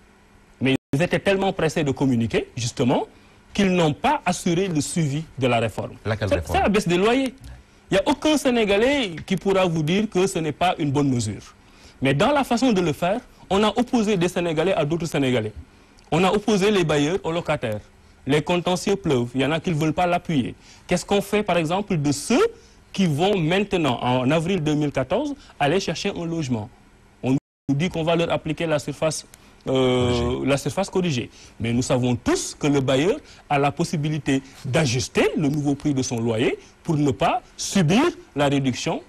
Speaker 2: Mais ils étaient tellement pressés de communiquer, justement, qu'ils n'ont pas assuré le suivi de la réforme. C'est la baisse des loyers. Il n'y a aucun Sénégalais qui pourra vous dire que ce n'est pas une bonne mesure. Mais dans la façon de le faire, on a opposé des Sénégalais à d'autres Sénégalais. On a opposé les bailleurs aux locataires. Les contentieux pleuvent, il y en a qui ne veulent pas l'appuyer. Qu'est-ce qu'on fait par exemple de ceux qui vont maintenant, en avril 2014, aller chercher un logement? On nous dit qu'on va leur appliquer la surface corrigée. Mais nous savons tous que le bailleur a la possibilité d'ajuster le nouveau prix de son loyer pour ne pas subir la réduction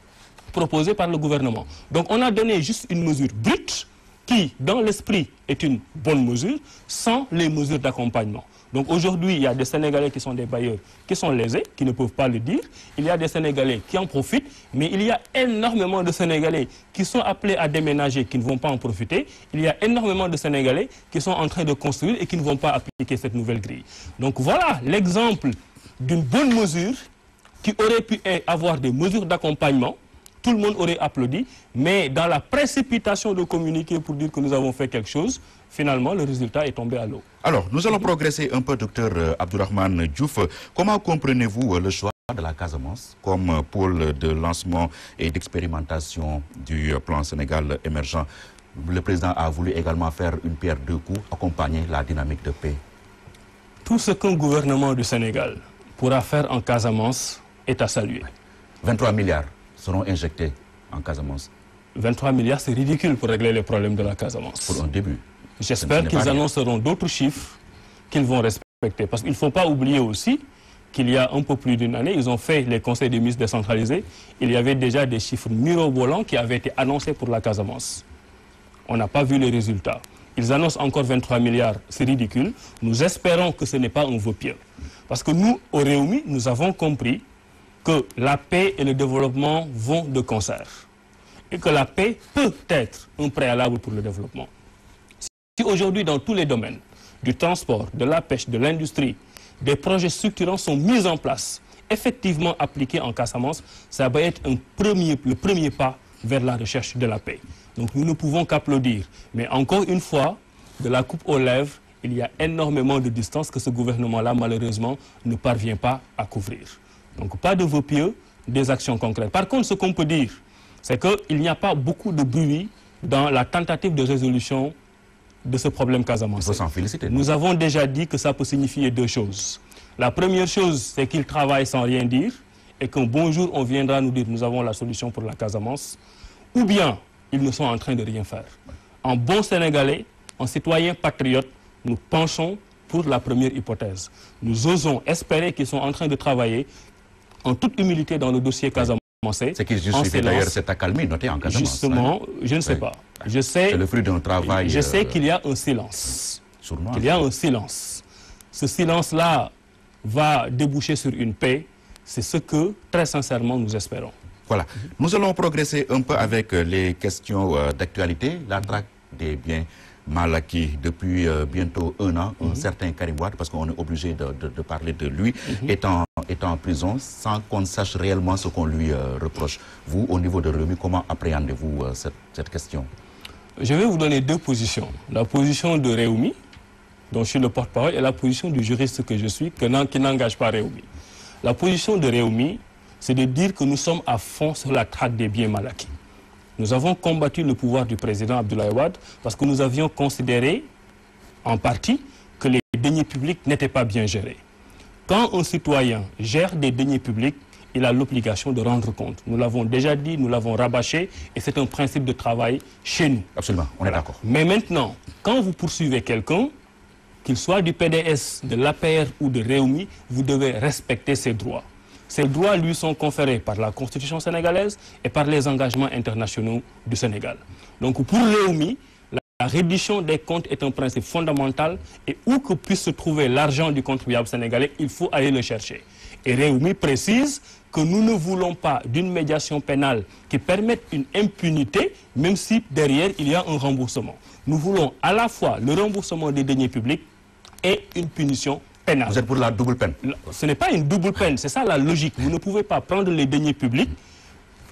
Speaker 2: proposée par le gouvernement. Donc on a donné juste une mesure brute qui, dans l'esprit, est une bonne mesure, sans les mesures d'accompagnement. Donc aujourd'hui, il y a des Sénégalais qui sont des bailleurs, qui sont lésés, qui ne peuvent pas le dire. Il y a des Sénégalais qui en profitent, mais il y a énormément de Sénégalais qui sont appelés à déménager, qui ne vont pas en profiter. Il y a énormément de Sénégalais qui sont en train de construire et qui ne vont pas appliquer cette nouvelle grille. Donc voilà l'exemple d'une bonne mesure qui aurait pu avoir des mesures d'accompagnement. Tout le monde aurait applaudi, mais dans la précipitation de communiquer pour dire que nous avons fait quelque chose, finalement, le résultat est tombé à l'eau.
Speaker 1: Alors, nous allons progresser un peu, docteur Abdourahmane Diouf. Comment comprenez-vous le choix de la Casamance comme pôle de lancement et d'expérimentation du plan Sénégal émergent? Le président a voulu également faire une pierre deux coups, accompagner la dynamique de paix.
Speaker 2: Tout ce qu'un gouvernement du Sénégal pourra faire en Casamance est à saluer.
Speaker 1: 23 milliards seront injectés en Casamance.
Speaker 2: 23 milliards, c'est ridicule pour régler les problèmes de la Casamance.
Speaker 1: Pour un début.
Speaker 2: J'espère qu'ils annonceront d'autres chiffres qu'ils vont respecter. Parce qu'il ne faut pas oublier aussi qu'il y a un peu plus d'une année, ils ont fait les conseils des ministres décentralisés. Il y avait déjà des chiffres mirobolants qui avaient été annoncés pour la Casamance. On n'a pas vu les résultats. Ils annoncent encore 23 milliards, c'est ridicule. Nous espérons que ce n'est pas un vœu pieux. Parce que nous, au Réumi, nous avons compris que la paix et le développement vont de concert et que la paix peut être un préalable pour le développement. Si aujourd'hui, dans tous les domaines, du transport, de la pêche, de l'industrie, des projets structurants sont mis en place, effectivement appliqués en Casamance, ça va être le premier pas vers la recherche de la paix. Donc nous ne pouvons qu'applaudir. Mais encore une fois, de la coupe aux lèvres, il y a énormément de distance que ce gouvernement-là, malheureusement, ne parvient pas à couvrir. Donc pas de vœux pieux, des actions concrètes. Par contre, ce qu'on peut dire, c'est qu'il n'y a pas beaucoup de bruit dans la tentative de résolution de ce problème casamançais.
Speaker 1: Il faut s'en féliciter.
Speaker 2: Nous avons déjà dit que ça peut signifier deux choses. La première chose, c'est qu'ils travaillent sans rien dire et qu'un bon jour, on viendra nous dire nous avons la solution pour la Casamance. Ou bien, ils ne sont en train de rien faire. En bon Sénégalais, en citoyen patriote, nous penchons pour la première hypothèse. Nous osons espérer qu'ils sont en train de travailler en toute humilité dans le dossier casamançais.
Speaker 1: C'est qui justifie d'ailleurs cette accalmie notée en Casamance.
Speaker 2: Justement, je ne sais pas. C'est
Speaker 1: le fruit d'un travail...
Speaker 2: Je sais qu'il y a un silence.
Speaker 1: Sûrement.
Speaker 2: Il y a un silence. Ce silence-là va déboucher sur une paix. C'est ce que, très sincèrement, nous espérons.
Speaker 1: Voilà. Nous allons progresser un peu avec les questions d'actualité. La traque des biens mal acquis depuis bientôt un an. Un certain Karim Wade, parce qu'on est obligé de parler de lui, est en prison sans qu'on sache réellement ce qu'on lui reproche. Vous, au niveau de Rewmi, comment appréhendez-vous cette question?
Speaker 2: Je vais vous donner deux positions. La position de Rewmi, dont je suis le porte-parole, et la position du juriste que je suis, qui n'engage pas Rewmi. La position de Rewmi, c'est de dire que nous sommes à fond sur la traque des biens mal acquis. Nous avons combattu le pouvoir du président Abdoulaye Wade parce que nous avions considéré, en partie, que les deniers publics n'étaient pas bien gérés. Quand un citoyen gère des deniers publics, il a l'obligation de rendre compte. Nous l'avons déjà dit, nous l'avons rabâché, et c'est un principe de travail chez nous.
Speaker 1: Absolument, on est d'accord.
Speaker 2: Mais maintenant, quand vous poursuivez quelqu'un, qu'il soit du PDS, de l'APR ou de Rewmi, vous devez respecter ses droits. Ces droits lui sont conférés par la Constitution sénégalaise et par les engagements internationaux du Sénégal. Donc pour Rewmi, la reddition des comptes est un principe fondamental et où que puisse se trouver l'argent du contribuable sénégalais, il faut aller le chercher. Et Rewmi précise que nous ne voulons pas d'une médiation pénale qui permette une impunité, même si derrière il y a un remboursement. Nous voulons à la fois le remboursement des deniers publics et une punition pénale.
Speaker 1: Vous êtes pour la double peine?
Speaker 2: Ce n'est pas une double peine, c'est ça la logique. Vous ne pouvez pas prendre les deniers publics,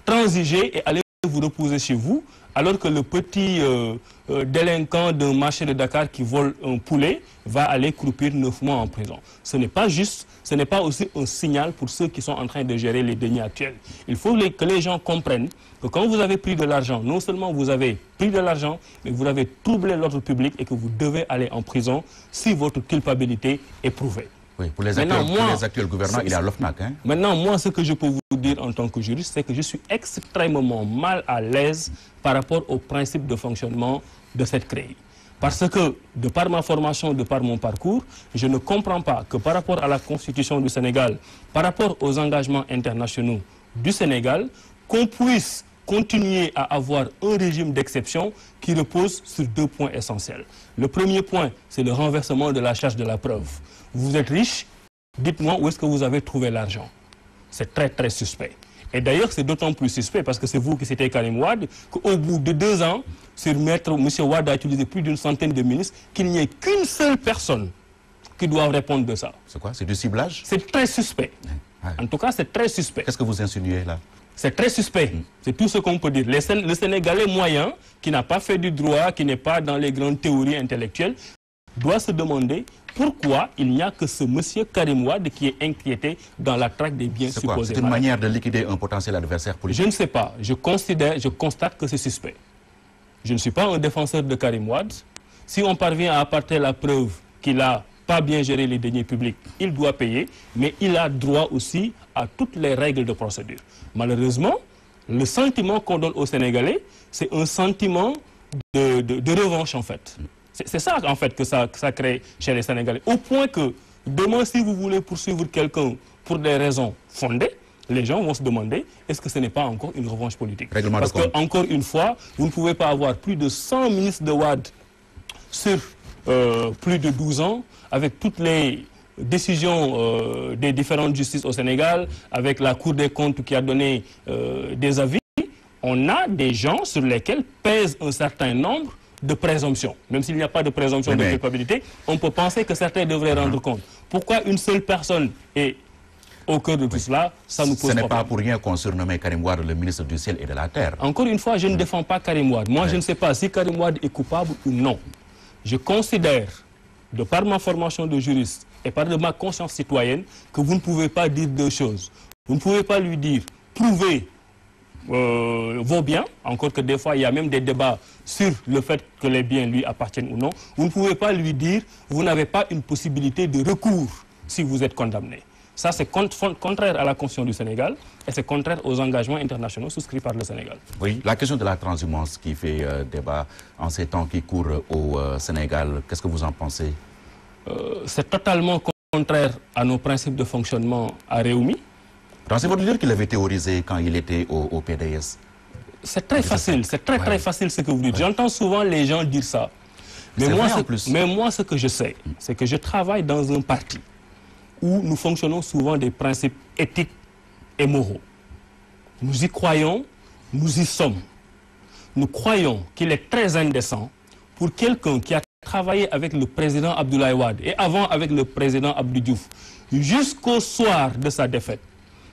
Speaker 2: transiger et aller vous reposer chez vous, alors que le petit délinquant d'un marché de Dakar qui vole un poulet va aller croupir 9 mois en prison. Ce n'est pas juste, ce n'est pas aussi un signal pour ceux qui sont en train de gérer les deniers actuels. Il faut que les gens comprennent que quand vous avez pris de l'argent, non seulement vous avez pris de l'argent, mais vous avez troublé l'ordre public et que vous devez aller en prison si votre culpabilité est prouvée.
Speaker 1: Oui, pour les actuels gouvernants, il y a l'OFNAC. Hein?
Speaker 2: Maintenant, moi, ce que je peux vous dire en tant que juriste, c'est que je suis extrêmement mal à l'aise par rapport au principe de fonctionnement de cette CREI. Parce que, de par ma formation, de par mon parcours, je ne comprends pas que par rapport à la Constitution du Sénégal, par rapport aux engagements internationaux du Sénégal, qu'on puisse continuer à avoir un régime d'exception qui repose sur deux points essentiels. Le premier point, c'est le renversement de la charge de la preuve. Vous êtes riche, dites-moi où est-ce que vous avez trouvé l'argent. C'est très, très suspect. Et d'ailleurs, c'est d'autant plus suspect parce que c'est vous qui citez Karim Wade, qu'au bout de 2 ans, sur maître, M. Wade a utilisé plus d'une centaine de ministres, qu'il n'y ait qu'une seule personne qui doit répondre de ça.
Speaker 1: C'est quoi? C'est du ciblage?
Speaker 2: C'est très suspect. En tout cas, c'est très suspect.
Speaker 1: Qu'est-ce que vous insinuez là?
Speaker 2: C'est très suspect. C'est tout ce qu'on peut dire. Le Sénégalais moyen, qui n'a pas fait du droit, qui n'est pas dans les grandes théories intellectuelles, doit se demander pourquoi il n'y a que ce monsieur Karim Wade qui est inquiété dans la traque des biens supposés.
Speaker 1: C'est une manière de liquider un potentiel adversaire politique?
Speaker 2: Je ne sais pas. Je constate que c'est suspect. Je ne suis pas un défenseur de Karim Wade. Si on parvient à apporter la preuve qu'il n'a pas bien géré les deniers publics, il doit payer, mais il a droit aussi à toutes les règles de procédure. Malheureusement, le sentiment qu'on donne aux Sénégalais, c'est un sentiment de revanche en fait. C'est ça en fait que ça crée chez les Sénégalais. Au point que demain, si vous voulez poursuivre quelqu'un pour des raisons fondées, les gens vont se demander est-ce que ce n'est pas encore une revanche politique? Parce que, encore une fois, vous ne pouvez pas avoir plus de 100 ministres de Wade sur plus de 12 ans, avec toutes les décisions des différentes justices au Sénégal, avec la Cour des comptes qui a donné des avis, on a des gens sur lesquels pèse un certain nombre de présomptions. Même s'il n'y a pas de présomption de culpabilité, on peut penser que certains devraient rendre compte. Pourquoi une seule personne est au cœur de tout cela, ça nous pose problème.
Speaker 1: Ce n'est pas pour rien qu'on surnommait Karim Wade le ministre du ciel et de la terre.
Speaker 2: Encore une fois, je ne défends pas Karim Wade. Moi, je ne sais pas si Karim Wade est coupable ou non. Je considère, de par ma formation de juriste et par de ma conscience citoyenne, que vous ne pouvez pas dire deux choses. Vous ne pouvez pas lui dire, prouvez vos biens, encore que des fois, il y a même des débats sur le fait que les biens lui appartiennent ou non. Vous ne pouvez pas lui dire, vous n'avez pas une possibilité de recours si vous êtes condamné. Ça, c'est contraire à la Constitution du Sénégal et c'est contraire aux engagements internationaux souscrits par le Sénégal.
Speaker 1: Oui, la question de la transhumance qui fait débat en ces temps qui courent au Sénégal, qu'est-ce que vous en pensez?
Speaker 2: C'est totalement contraire à nos principes de fonctionnement à Réumi.
Speaker 1: C'est votre leader qui l'avait théorisé quand il était au PDS.
Speaker 2: C'est très facile, c'est très facile ce que vous dites. J'entends souvent les gens dire ça. Mais moi, ce que je sais, c'est que je travaille dans un parti où nous fonctionnons souvent des principes éthiques et moraux. Nous y croyons, nous y sommes. Nous croyons qu'il est très indécent pour quelqu'un qui a travaillé avec le président Abdoulaye Wade et avant avec le président Abdou Diouf, jusqu'au soir de sa défaite,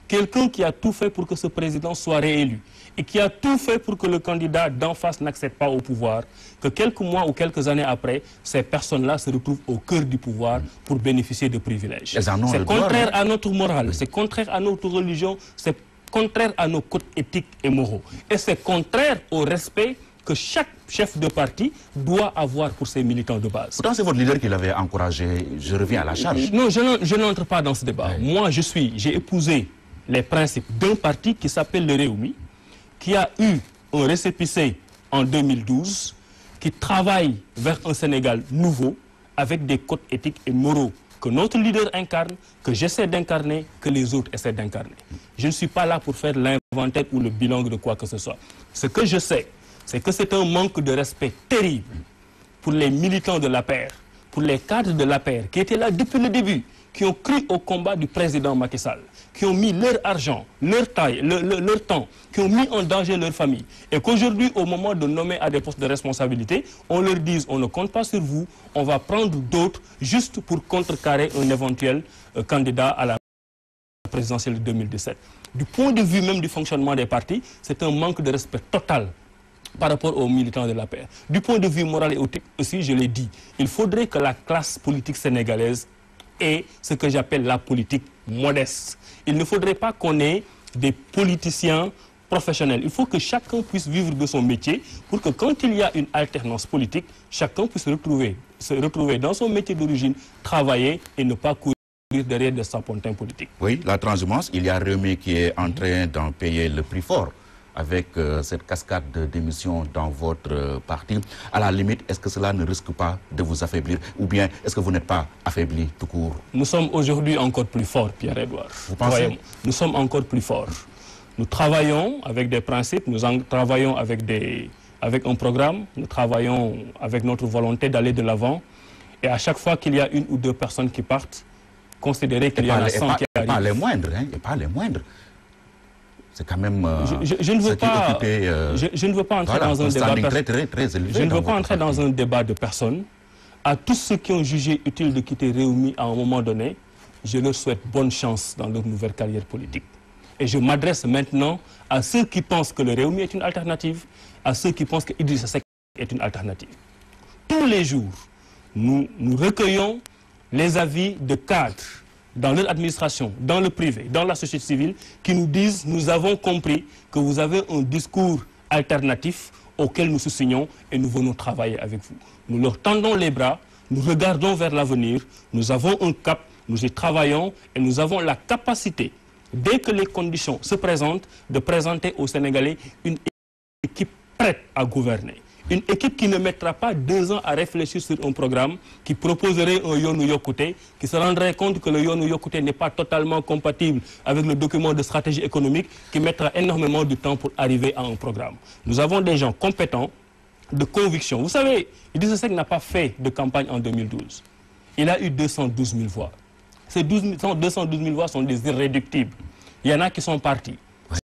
Speaker 2: quelqu'un qui a tout fait pour que ce président soit réélu et qui a tout fait pour que le candidat d'en face n'accède pas au pouvoir, que quelques mois ou quelques années après, ces personnes-là se retrouvent au cœur du pouvoir pour bénéficier de privilèges. C'est contraire à notre morale, c'est contraire à notre religion, c'est contraire à nos codes éthiques et moraux. Et c'est contraire au respect que chaque chef de parti doit avoir pour ses militants de base.
Speaker 1: Pourtant, c'est votre leader qui l'avait encouragé. Je reviens à la charge.
Speaker 2: Non, je n'entre pas dans ce débat. Moi, j'ai épousé les principes d'un parti qui s'appelle le Réumi, qui a eu un récépissé en 2012, qui travaille vers un Sénégal nouveau, avec des codes éthiques et moraux que notre leader incarne, que j'essaie d'incarner, que les autres essaient d'incarner. Je ne suis pas là pour faire l'inventaire ou le bilan de quoi que ce soit. Ce que je sais, c'est que c'est un manque de respect terrible pour les militants de l'APR, pour les cadres de l'APR, qui étaient là depuis le début, qui ont cru au combat du président Macky Sall, qui ont mis leur argent, leur taille, leur temps, qui ont mis en danger leur famille. Et qu'aujourd'hui, au moment de nommer à des postes de responsabilité, on leur dise, on ne compte pas sur vous, on va prendre d'autres juste pour contrecarrer un éventuel candidat à la présidentielle de 2017. Du point de vue même du fonctionnement des partis, c'est un manque de respect total par rapport aux militants de la paix. Du point de vue moral et éthique aussi, je l'ai dit, il faudrait que la classe politique sénégalaise ait ce que j'appelle la politique modeste. Il ne faudrait pas qu'on ait des politiciens professionnels. Il faut que chacun puisse vivre de son métier pour que quand il y a une alternance politique, chacun puisse se retrouver dans son métier d'origine, travailler et ne pas courir derrière des sapotins politiques.
Speaker 1: Oui, la transhumance, il y a Réumi qui est en train d'en payer le prix fort avec cette cascade de démissions dans votre parti. À la limite, est-ce que cela ne risque pas de vous affaiblir? Ou bien est-ce que vous n'êtes pas affaibli tout court?
Speaker 2: Nous sommes aujourd'hui encore plus forts, Pierre-Edouard.
Speaker 1: Vous pensez?
Speaker 2: Nous sommes encore plus forts. Nous travaillons avec des principes, nous travaillons avec un programme, nous travaillons avec notre volonté d'aller de l'avant. Et à chaque fois qu'il y a une ou deux personnes qui partent, considérez qu'il y en a 100 qui arrivent.
Speaker 1: Et pas les moindres, hein, et pas les moindres. C'est quand même
Speaker 2: je ne veux pas entrer dans un débat
Speaker 1: très élevé.
Speaker 2: Je ne veux pas entrer dans un débat de personnes. À tous ceux qui ont jugé utile de quitter Réumi à un moment donné, je leur souhaite bonne chance dans leur nouvelle carrière politique. Et je m'adresse maintenant à ceux qui pensent que le Réumi est une alternative, à ceux qui pensent que Idrissa Seck est une alternative. Tous les jours, nous recueillons les avis de cadres dans leur administration, dans le privé, dans la société civile, qui nous disent « Nous avons compris que vous avez un discours alternatif auquel nous soussignons et nous venons travailler avec vous. » Nous leur tendons les bras, nous regardons vers l'avenir, nous avons un cap, nous y travaillons et nous avons la capacité, dès que les conditions se présentent, de présenter aux Sénégalais une équipe prête à gouverner. Une équipe qui ne mettra pas 2 ans à réfléchir sur un programme, qui proposerait un Yoonu Yokkouté, qui se rendrait compte que le Yoonu Yokkouté n'est pas totalement compatible avec le document de stratégie économique, qui mettra énormément de temps pour arriver à un programme. Nous avons des gens compétents, de conviction. Vous savez, Idrissa Seck n'a pas fait de campagne en 2012. Il a eu 212 000 voix. Ces 212 000 voix sont des irréductibles. Il y en a qui sont partis.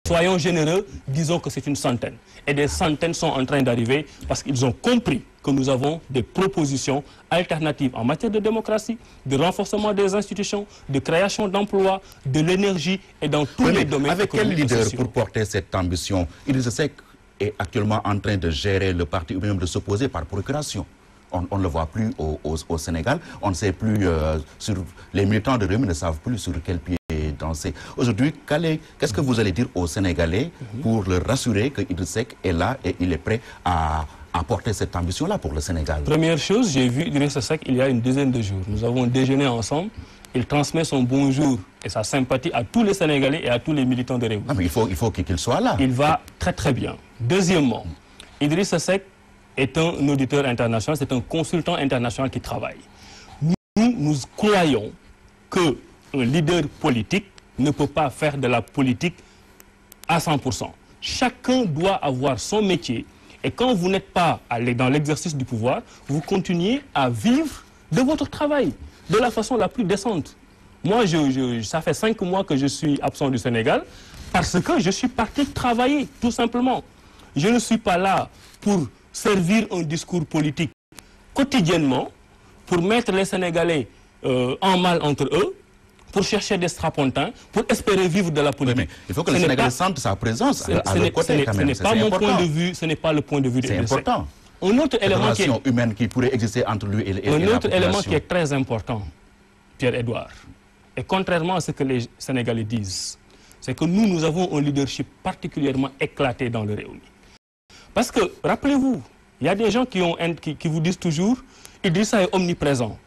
Speaker 2: Soyons généreux, disons que c'est une centaine. Et des centaines sont en train d'arriver parce qu'ils ont compris que nous avons des propositions alternatives en matière de démocratie, de renforcement des institutions, de création d'emplois, de l'énergie et dans tous les domaines.
Speaker 1: Avec quel leader pour porter cette ambition? Idrissa Seck est actuellement en train de gérer le parti ou même de s'opposer par procuration. On ne le voit plus au Sénégal. On ne sait plus, les militants de Rewmi ne savent plus sur quel pied danser. Aujourd'hui, qu'est-ce que vous allez dire aux Sénégalais pour leur rassurer que Idrissa Seck est là et il est prêt à porter cette ambition-là pour le Sénégal?
Speaker 2: Première chose, j'ai vu Idrissa Seck il y a une dizaine de jours. Nous avons déjeuné ensemble. Il transmet son bonjour et sa sympathie à tous les Sénégalais et à tous les militants de Rewmi.
Speaker 1: Ah, mais il faut qu'il soit là.
Speaker 2: Il va très très bien. Deuxièmement, Idrissa Seck est un auditeur international, c'est un consultant international qui travaille. Nous croyons qu'un leader politique ne peut pas faire de la politique à 100%. Chacun doit avoir son métier et quand vous n'êtes pas dans l'exercice du pouvoir, vous continuez à vivre de votre travail de la façon la plus décente. Moi, ça fait 5 mois que je suis absent du Sénégal parce que je suis parti travailler, tout simplement. Je ne suis pas là pour servir un discours politique quotidiennement, pour mettre les Sénégalais en mal entre eux, pour chercher des strapontins, pour espérer vivre de la politique.
Speaker 1: Oui, mais il faut que les Sénégalais sentent sa présence à leur côté quand même.
Speaker 2: Ce n'est pas mon point de vue, ce n'est pas le point de vue de
Speaker 1: C'est important.
Speaker 2: Un autre élément
Speaker 1: humaine qui pourrait exister entre lui et la population.
Speaker 2: Un autre élément qui est très important, Pierre-Edouard, et contrairement à ce que les Sénégalais disent, c'est que nous avons un leadership particulièrement éclaté dans le Rewmi. Parce que, rappelez-vous, il y a des gens qui vous disent toujours Idrissa est omniprésent.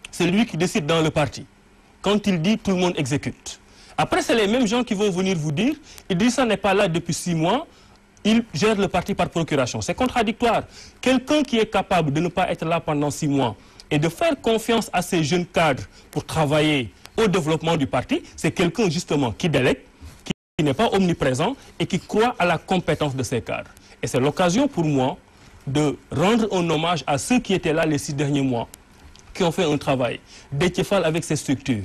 Speaker 2: C'est lui qui décide dans le parti. Quand il dit, tout le monde exécute. Après, c'est les mêmes gens qui vont venir vous dire Idrissa n'est pas là depuis 6 mois, il gère le parti par procuration. C'est contradictoire. Quelqu'un qui est capable de ne pas être là pendant 6 mois et de faire confiance à ces jeunes cadres pour travailler au développement du parti, c'est quelqu'un justement qui délègue, qui n'est pas omniprésent et qui croit à la compétence de ces cadres. Et c'est l'occasion pour moi de rendre un hommage à ceux qui étaient là les 6 derniers mois, qui ont fait un travail. Déthié Fall avec ses structures.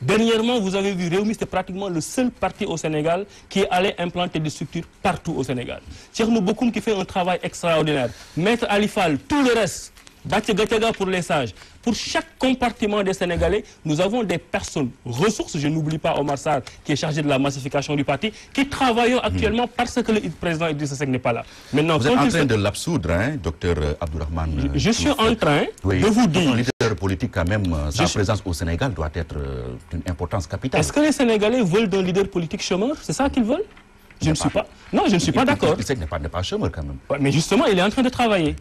Speaker 2: Dernièrement, vous avez vu, Rewmi, c'était pratiquement le seul parti au Sénégal qui est allé implanter des structures partout au Sénégal. Thierno Bokoum qui fait un travail extraordinaire. Maître Ali Fall, tout le reste. Bathie Gataga pour les sages. Pour chaque compartiment des Sénégalais, nous avons des personnes ressources. Je n'oublie pas Omar Sarr, qui est chargé de la massification du parti, qui travaillent actuellement parce que le président Idrissa Seck n'est pas là. Maintenant,
Speaker 1: vous êtes en train de l'absoudre, hein, docteur Abdourahmane.
Speaker 2: Je suis en train de vous dire...
Speaker 1: Un leader politique, quand même, sa présence au Sénégal doit être d'une importance capitale.
Speaker 2: Est-ce que les Sénégalais veulent d'un leader politique chômeur? C'est ça qu'ils veulent? Je ne suis pas... Non, je ne suis pas d'accord.
Speaker 1: Idrissa Seck n'est pas chômeur, quand même.
Speaker 2: Ouais, mais justement, il est en train de travailler.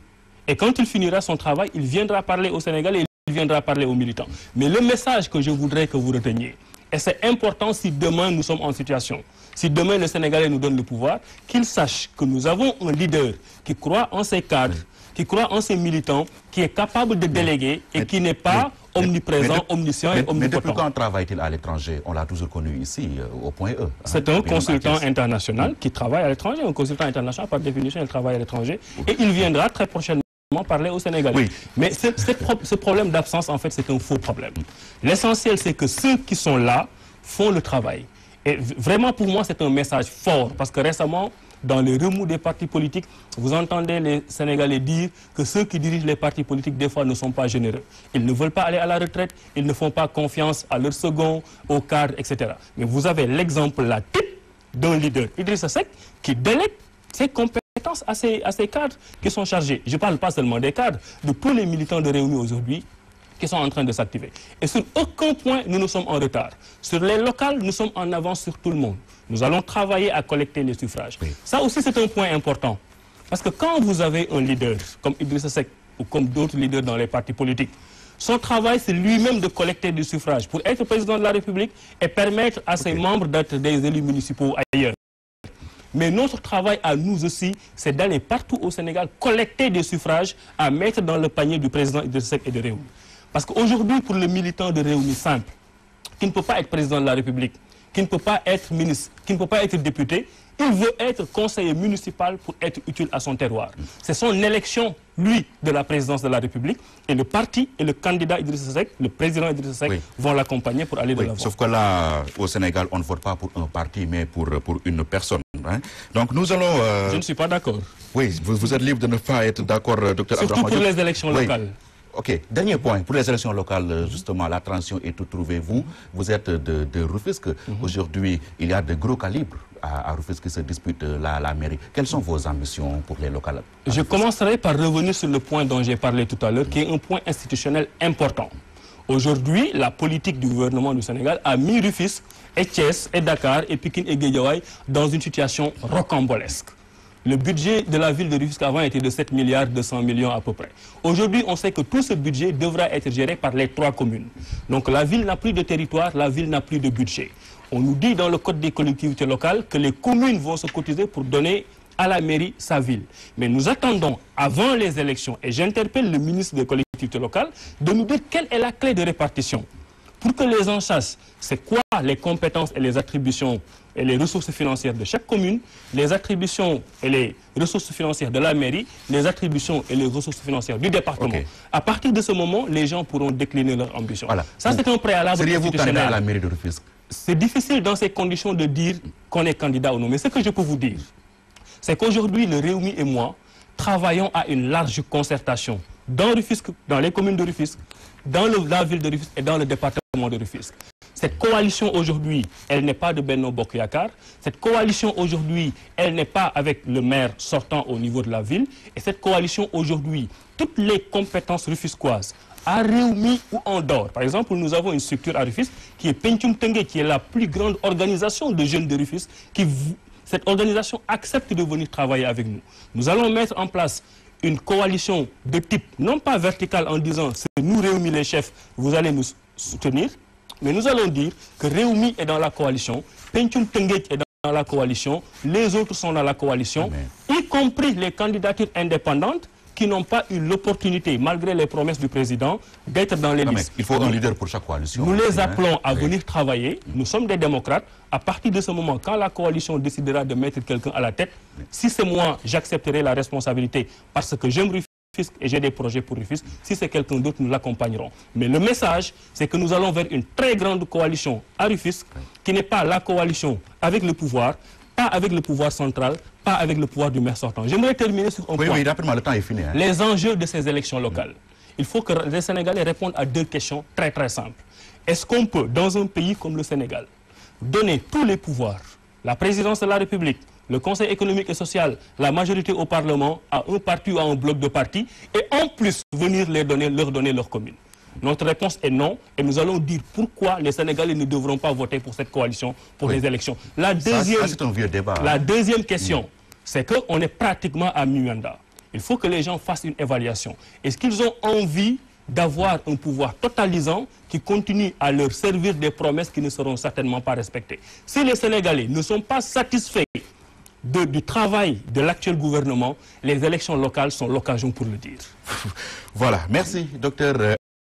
Speaker 2: Et quand il finira son travail, il viendra parler aux Sénégalais, il viendra parler aux militants. Mais le message que je voudrais que vous reteniez, et c'est important si demain nous sommes en situation, si demain les Sénégalais nous donnent le pouvoir, qu'ils sachent que nous avons un leader qui croit en ses cadres, qui croit en ses militants, qui est capable de déléguer et qui n'est pas omniprésent, omniscient et omnipotent.
Speaker 1: Mais depuis quand travaille-t-il à l'étranger? On l'a toujours connu ici, au point E.
Speaker 2: C'est un consultant international qui travaille à l'étranger. Un consultant international, par définition, il travaille à l'étranger. Et il viendra très prochainement parler aux Sénégalais.
Speaker 1: Oui.
Speaker 2: Mais ce problème d'absence, en fait, c'est un faux problème. L'essentiel, c'est que ceux qui sont là font le travail. Et vraiment, pour moi, c'est un message fort. Parce que récemment, dans les remous des partis politiques, vous entendez les Sénégalais dire que ceux qui dirigent les partis politiques, des fois, ne sont pas généreux. Ils ne veulent pas aller à la retraite, ils ne font pas confiance à leurs seconds, aux cadres, etc. Mais vous avez l'exemple, la type d'un leader, Idrissa Seck, qui délègue ses compétences à ces cadres qui sont chargés. Je ne parle pas seulement des cadres, de tous les militants de Rewmi aujourd'hui qui sont en train de s'activer. Et sur aucun point, nous sommes en retard. Sur les locales, nous sommes en avance sur tout le monde. Nous allons travailler à collecter les suffrages. Oui. Ça aussi, c'est un point important. Parce que quand vous avez un leader comme Idrissa Seck ou comme d'autres leaders dans les partis politiques, son travail, c'est lui-même de collecter des suffrages pour être président de la République et permettre à ses membres d'être des élus municipaux ailleurs. Mais notre travail à nous aussi, c'est d'aller partout au Sénégal, collecter des suffrages à mettre dans le panier du président Idrissa Seck et de Rewmi. Parce qu'aujourd'hui, pour le militant de Rewmi simple, qui ne peut pas être président de la République, qui ne peut pas être ministre, qui ne peut pas être député, Il veut être conseiller municipal pour être utile à son terroir. C'est son élection, lui, de la présidence de la République. Et le parti et le candidat Idrissa Seck, le président Idrissa Seck, vont l'accompagner pour aller de l'avant.
Speaker 1: Sauf que là, au Sénégal, on ne vote pas pour un parti, mais pour une personne. Hein. Donc nous allons...
Speaker 2: Je ne suis pas d'accord.
Speaker 1: Oui, vous êtes libre de ne pas être d'accord, docteur
Speaker 2: Surtout
Speaker 1: Abdrahmane.
Speaker 2: pour les élections locales.
Speaker 1: Ok, dernier point. Pour les élections locales, justement, la transition est toute trouvée. Vous êtes de Rufisque. Aujourd'hui, il y a de gros calibres à Rufisque qui se disputent la mairie. Quelles sont vos ambitions pour les locales?
Speaker 2: Je commencerai par revenir sur le point dont j'ai parlé tout à l'heure, qui est un point institutionnel important. Aujourd'hui, la politique du gouvernement du Sénégal a mis Rufisque, et Thiès, et Dakar, et Pikine et Guédiawaye dans une situation rocambolesque. Le budget de la ville de Rufisque avant était de 7 milliards 200 millions à peu près. Aujourd'hui, on sait que tout ce budget devra être géré par les 3 communes. Donc la ville n'a plus de territoire, la ville n'a plus de budget. On nous dit dans le code des collectivités locales que les communes vont se cotiser pour donner à la mairie sa ville. Mais nous attendons, avant les élections, et j'interpelle le ministre des collectivités locales, de nous dire quelle est la clé de répartition. Pour que les gens sachent c'est quoi les compétences et les attributions et les ressources financières de chaque commune, les attributions et les ressources financières de la mairie, les attributions et les ressources financières du département. Okay. À partir de ce moment, les gens pourront décliner leurs ambitions. Voilà. Ça, c'est un préalable
Speaker 1: constitutionnel. Seriez-vous candidat à la mairie de Rufisque?
Speaker 2: C'est difficile dans ces conditions de dire qu'on est candidat ou non. Mais ce que je peux vous dire, c'est qu'aujourd'hui, le Réumi et moi travaillons à une large concertation dans Rufisque, dans les communes de Rufisque, dans la ville de Rufisque et dans le département de Rufisque. Cette coalition aujourd'hui, elle n'est pas de Benno Bokk Yakaar. Cette coalition aujourd'hui, elle n'est pas avec le maire sortant au niveau de la ville. Et cette coalition aujourd'hui, toutes les compétences rufisquoises, à Réumi ou en dehors. Par exemple, nous avons une structure à Rufisque qui est Pencum Tengue, qui est la plus grande organisation de jeunes de Rufisque. Cette organisation accepte de venir travailler avec nous. Nous allons mettre en place une coalition de type, non pas verticale en disant c'est nous Réumi les chefs, vous allez nous soutenir, mais nous allons dire que Réumi est dans la coalition, Pencum Tengue est dans la coalition, les autres sont dans la coalition, y compris les candidatures indépendantes qui n'ont pas eu l'opportunité, malgré les promesses du président, d'être dans les listes.
Speaker 1: Il faut un leader pour chaque coalition.
Speaker 2: Nous les appelons à venir travailler. Nous sommes des démocrates. À partir de ce moment, quand la coalition décidera de mettre quelqu'un à la tête, si c'est moi, j'accepterai la responsabilité parce que j'aime Rufisque et j'ai des projets pour Rufisque. Si c'est quelqu'un d'autre, nous l'accompagnerons. Mais le message, c'est que nous allons vers une très grande coalition à Rufisque, qui n'est pas la coalition avec le pouvoir, pas avec le pouvoir central, pas avec le pouvoir du maire sortant. J'aimerais terminer sur un point.
Speaker 1: Oui, rapidement, le temps est fini. Hein.
Speaker 2: Les enjeux de ces élections locales. Il faut que les Sénégalais répondent à 2 questions très très simples. Est-ce qu'on peut, dans un pays comme le Sénégal, donner tous les pouvoirs, la présidence de la République, le Conseil économique et social, la majorité au Parlement, à un parti ou à un bloc de partis, et en plus venir leur donner leur commune? Notre réponse est non, et nous allons dire pourquoi les Sénégalais ne devront pas voter pour cette coalition pour les élections. La deuxième question, c'est qu'on est pratiquement à mi-mandat. Il faut que les gens fassent une évaluation. Est-ce qu'ils ont envie d'avoir un pouvoir totalisant qui continue à leur servir des promesses qui ne seront certainement pas respectées? Si les Sénégalais ne sont pas satisfaits du travail de l'actuel gouvernement, les élections locales sont l'occasion pour le dire.
Speaker 1: Voilà, merci, docteur